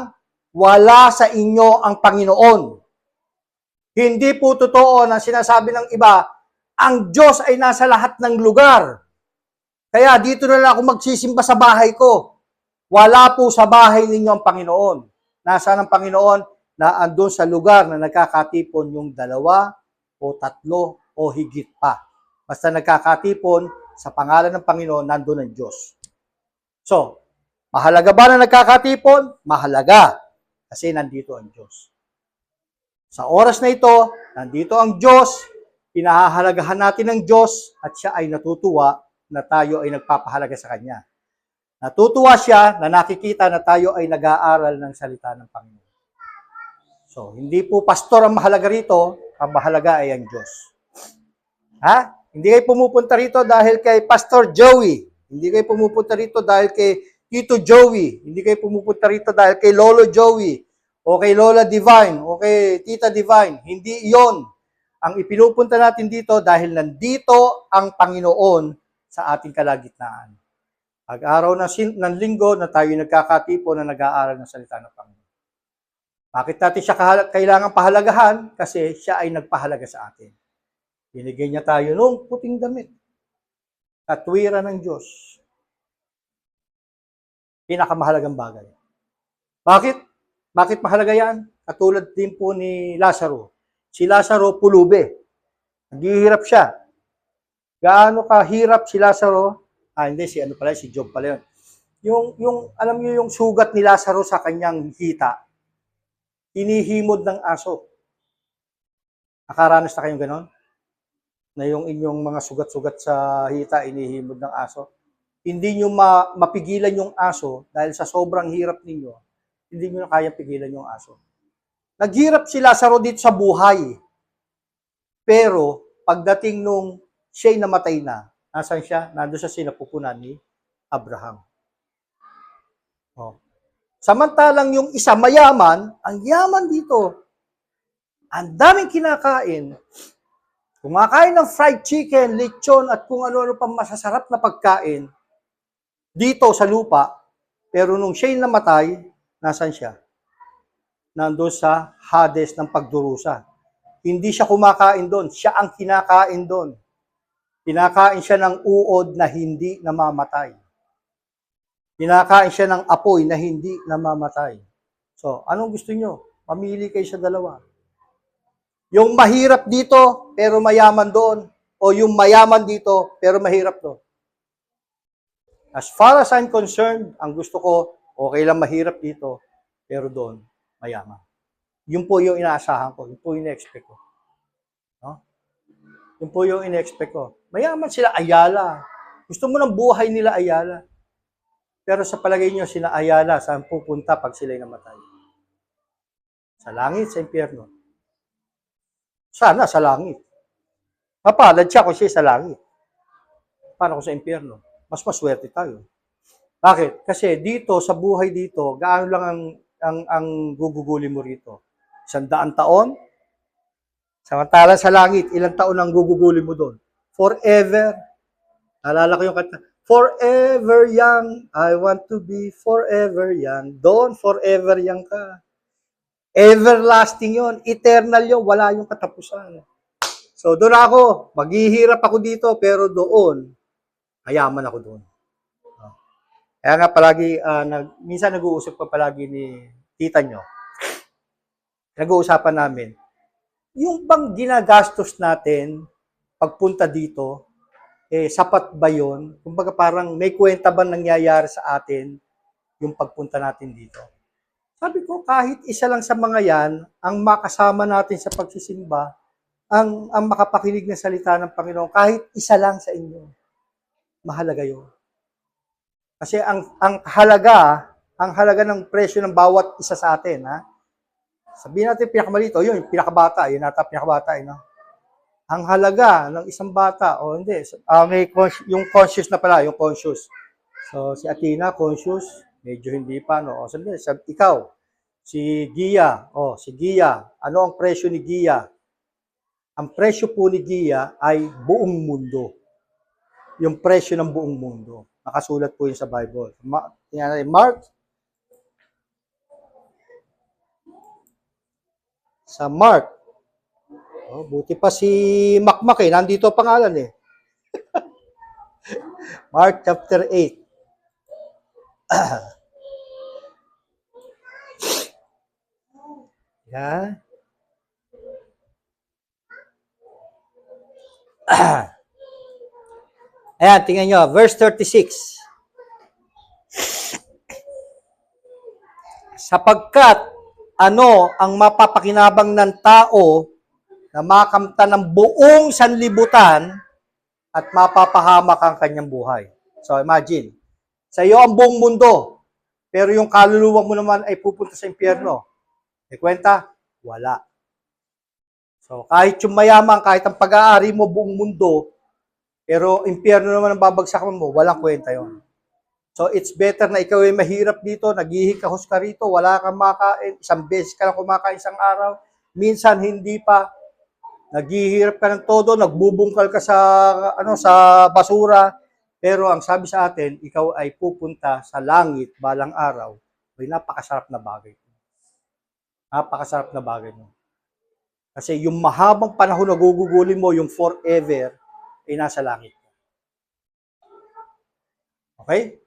wala sa inyo ang Panginoon. Hindi po totoo na sinasabi ng iba, ang Diyos ay nasa lahat ng lugar. Kaya dito na lang ako magsisimba sa bahay ko. Wala po sa bahay ninyo ang Panginoon. Nasaan ang Panginoon? Na andun sa lugar na nagkakatipon yung 2 o 3 o higit pa. Basta nagkakatipon sa pangalan ng Panginoon, nandun ang Diyos. So, mahalaga ba na nagkakatipon? Mahalaga. Kasi nandito ang Diyos. Sa oras na ito, nandito ang Diyos, pinahahalagahan natin ng Diyos at siya ay natutuwa na tayo ay nagpapahalaga sa Kanya. Natutuwa siya na nakikita na tayo ay nag-aaral ng salita ng Panginoon. So, hindi po pastor ang mahalaga rito, ang mahalaga ay ang Diyos. Ha? Hindi kayo pumupunta rito dahil kay Pastor Joey. Hindi kayo pumupunta rito dahil kay Tito Joey. Hindi kayo pumupunta rito dahil kay Lolo Joey. O kay Lola Divine. O kay Tita Divine. Hindi iyon. Ang ipinupunta natin dito dahil nandito ang Panginoon sa ating kalagitnaan. Pag-araw ng linggo na tayo nagkakatipo na nag-aaral ng salita ng Panginoon. Bakit natin siya kailangan pahalagahan? Kasi siya ay nagpahalaga sa atin. Binigyan niya tayo ng puting damit. Katwiran ng Diyos. Pinakamahalagang bagay. Bakit? Bakit mahalaga yan? Katulad din po ni Lazaro. Si Lazaro pulube. Naghihirap siya. Gaano kahirap si Lazaro? Hindi, si Job pala yun. Alam niyo yung sugat ni Lazaro sa kanyang hita, hinihimod ng aso. Nakaranas na kayong ganon? Na yung inyong mga sugat-sugat sa hita, inihimod ng aso. Hindi nyo mapigilan yung aso dahil sa sobrang hirap ninyo, hindi nyo na kayang pigilan yung aso. Naghirap si Lazaro dito sa buhay. Pero, pagdating nung siya'y namatay na, nasan siya? Nandun sa sinapupunan ni Abraham. Oh. Samantalang yung isa mayaman, ang yaman dito. Ang daming kinakain. Kumakain ng fried chicken, lechon, at kung ano-ano pang masasarap na pagkain dito sa lupa. Pero nung siya'y namatay, nasan siya? Nandun sa Hades ng pagdurusa. Hindi siya kumakain doon. Siya ang kinakain doon. Kinakain siya ng uod na hindi namamatay. Kinakain siya ng apoy na hindi namamatay. So, anong gusto nyo? Mamili kayo sa dalawa. Yung mahirap dito, pero mayaman doon. O yung mayaman dito, pero mahirap doon. As far as I'm concerned, ang gusto ko, okay lang mahirap dito, pero doon, mayaman. Yun po yung inaasahan ko. Yun po yung in-expect ko. No? Yun po yung in-expect ko. Mayaman sila Ayala. Gusto mo ng buhay nila Ayala. Pero sa palagay nyo, sila Ayala, saan pupunta pag sila'y namatay? Sa langit, sa impyerno. Sana sa langit. Mapalad siya kung siya sa langit. Paano kung sa impyerno? Mas maswerte tayo. Bakit? Kasi dito, sa buhay dito, gaano lang ang guguguli mo rito? 100 taon? Samantalang sa langit, ilang taon ang guguguli mo doon? Forever. Naalala ko yung kanta, forever young, I want to be forever young. Doon, forever young ka. Everlasting yon, eternal yon, wala yung katapusan. So doon ako, maghihirap ako dito, pero doon, mayaman ako doon. Kaya nga palagi, minsan nag-uusap pa palagi ni tita nyo. Nag-uusapan namin, yung bang ginagastos natin pagpunta dito, sapat ba yun? Kumbaga parang may kwenta ba nangyayari sa atin yung pagpunta natin dito? Sabi ko, kahit isa lang sa mga yan, ang makasama natin sa pagsisimba, ang makapakinig ng salita ng Panginoon, kahit isa lang sa inyo, mahalaga yun. Kasi ang halaga ng presyo ng bawat isa sa atin, ha? Sabihin natin pinakamalito, yun, yung pinakabata, yun nata pinakabata, no? Ang halaga ng isang bata, o hindi, yung conscious na pala, yung conscious. So, si Athena, conscious, medyo hindi pa, no? O, sabi, ikaw, si Gia, si Gia, ano ang presyo ni Gia? Ang presyo po ni Gia ay buong mundo. Yung presyo ng buong mundo. Nakasulat po yun sa Bible. Tingnan natin, Mark. Sa Mark. Buti pa si Makmak nandito ang pangalan Mark chapter 8. Yeah. Ayan, tingnan nyo, verse 36. Sapagkat ano ang mapapakinabang ng tao na makamta ng buong sanlibutan at mapapahamak ang kanyang buhay. So imagine, sa iyo ang buong mundo, pero yung kaluluwa mo naman ay pupunta sa impyerno. May kwenta? Wala. So kahit yung mayaman, kahit ang pag-aari mo buong mundo, pero impyerno naman ang babagsakan mo, walang kwenta yon. So it's better na ikaw ay mahirap dito, naghihikahos ka rito, wala kang makain, isang beses ka lang kumakain isang araw, minsan hindi pa, naghihirap ka ng todo, nagbubungkal ka sa basura, pero ang sabi sa atin, ikaw ay pupunta sa langit balang araw. Ay napakasarap na bagay. Napakasarap na bagay mo. Kasi yung mahabang panahon na gugugulin mo, yung forever, ay nasa langit. Okay?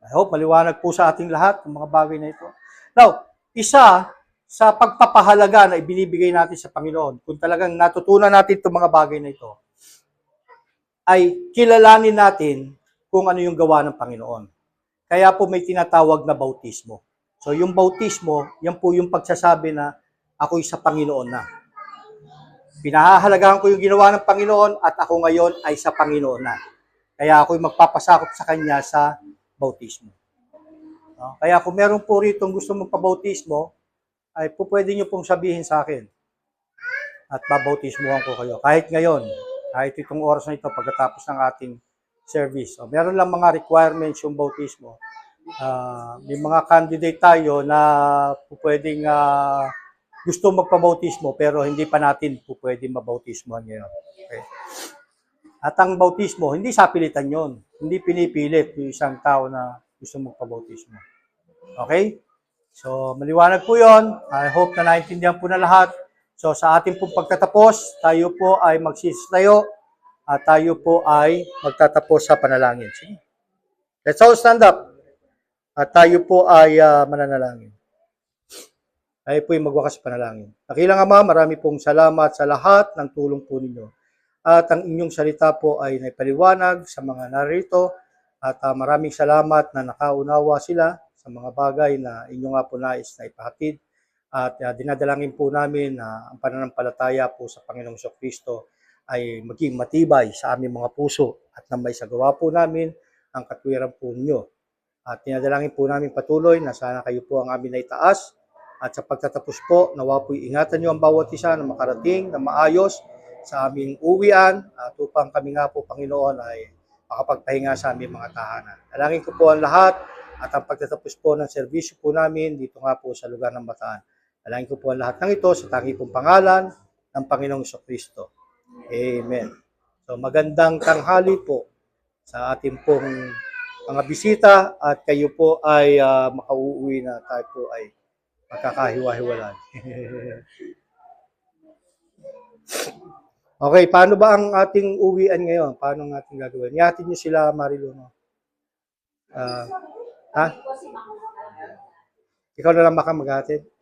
I hope maliwanag po sa ating lahat ang mga bagay na ito. Now, isa sa pagpapahalaga na ibinibigay natin sa Panginoon, kung talagang natutunan natin itong mga bagay na ito, ay kilalanin natin kung ano yung gawa ng Panginoon. Kaya po may tinatawag na bautismo. So yung bautismo, yan po yung pagsasabi na ako'y sa Panginoon na. Pinahahalagahan ko yung ginawa ng Panginoon at ako ngayon ay sa Panginoon na. Kaya ako'y magpapasakop sa Kanya sa bautismo. No? Kaya kung meron po rito gusto mong pabautismo, ay po pwede nyo pong sabihin sa akin at babautismuhan ko kayo. Kahit ngayon, kahit itong oras na ito pagkatapos ng ating service. So, meron lang mga requirements yung bautismo. May mga candidate tayo na po pwedeng gusto magpabautismo pero hindi pa natin po pwedeng mabautismuhan ngayon. Okay. At ang bautismo, hindi sapilitan yon. Hindi pinipilit yung isang tao na gusto magpabautismo. Okay? So, maliwanag po yon. I hope na naintindihan po na lahat. So, sa ating pong pagtatapos, tayo po ay magsisitayo at tayo po ay magtatapos sa panalangin. Sige. Let's all stand up. At tayo po ay mananalangin. Tayo po ay magwakas panalangin. Dakilang Ama, marami pong salamat sa lahat ng tulong po ninyo. At ang inyong salita po ay naipaliwanag sa mga narito at maraming salamat na nakaunawa sila sa mga bagay na inyo nga po nais na ipahatid at dinadalangin po namin na ang pananampalataya po sa Panginoong Kristo ay maging matibay sa aming mga puso at na may sagawa po namin ang katwiran po ninyo. At dinadalangin po namin patuloy na sana kayo po ang amin na itaas at sa pagtatapos po, nawa po'y ingatan nyo ang bawat isa na makarating na maayos sa aming uwian at upang kami nga po, Panginoon, ay makapagpahinga sa aming mga tahanan. Dalangin ko po ang lahat at ang pagtatapos po ng serbisyo po namin dito nga po sa lugar ng Bataan. Dalangin ko po ang lahat ng ito sa tangi pong pangalan ng Panginoong Kristo. Amen. So magandang tanghali po sa ating pong mga bisita at kayo po ay makauuwi na tayo po ay magkakahiwa-hiwalan. Okay, paano ba ang ating uwian ngayon? Paano ang ating gagawin? Ihatid niyo sila, Marilu. No? Ha? Ikaw na lang baka maghatid?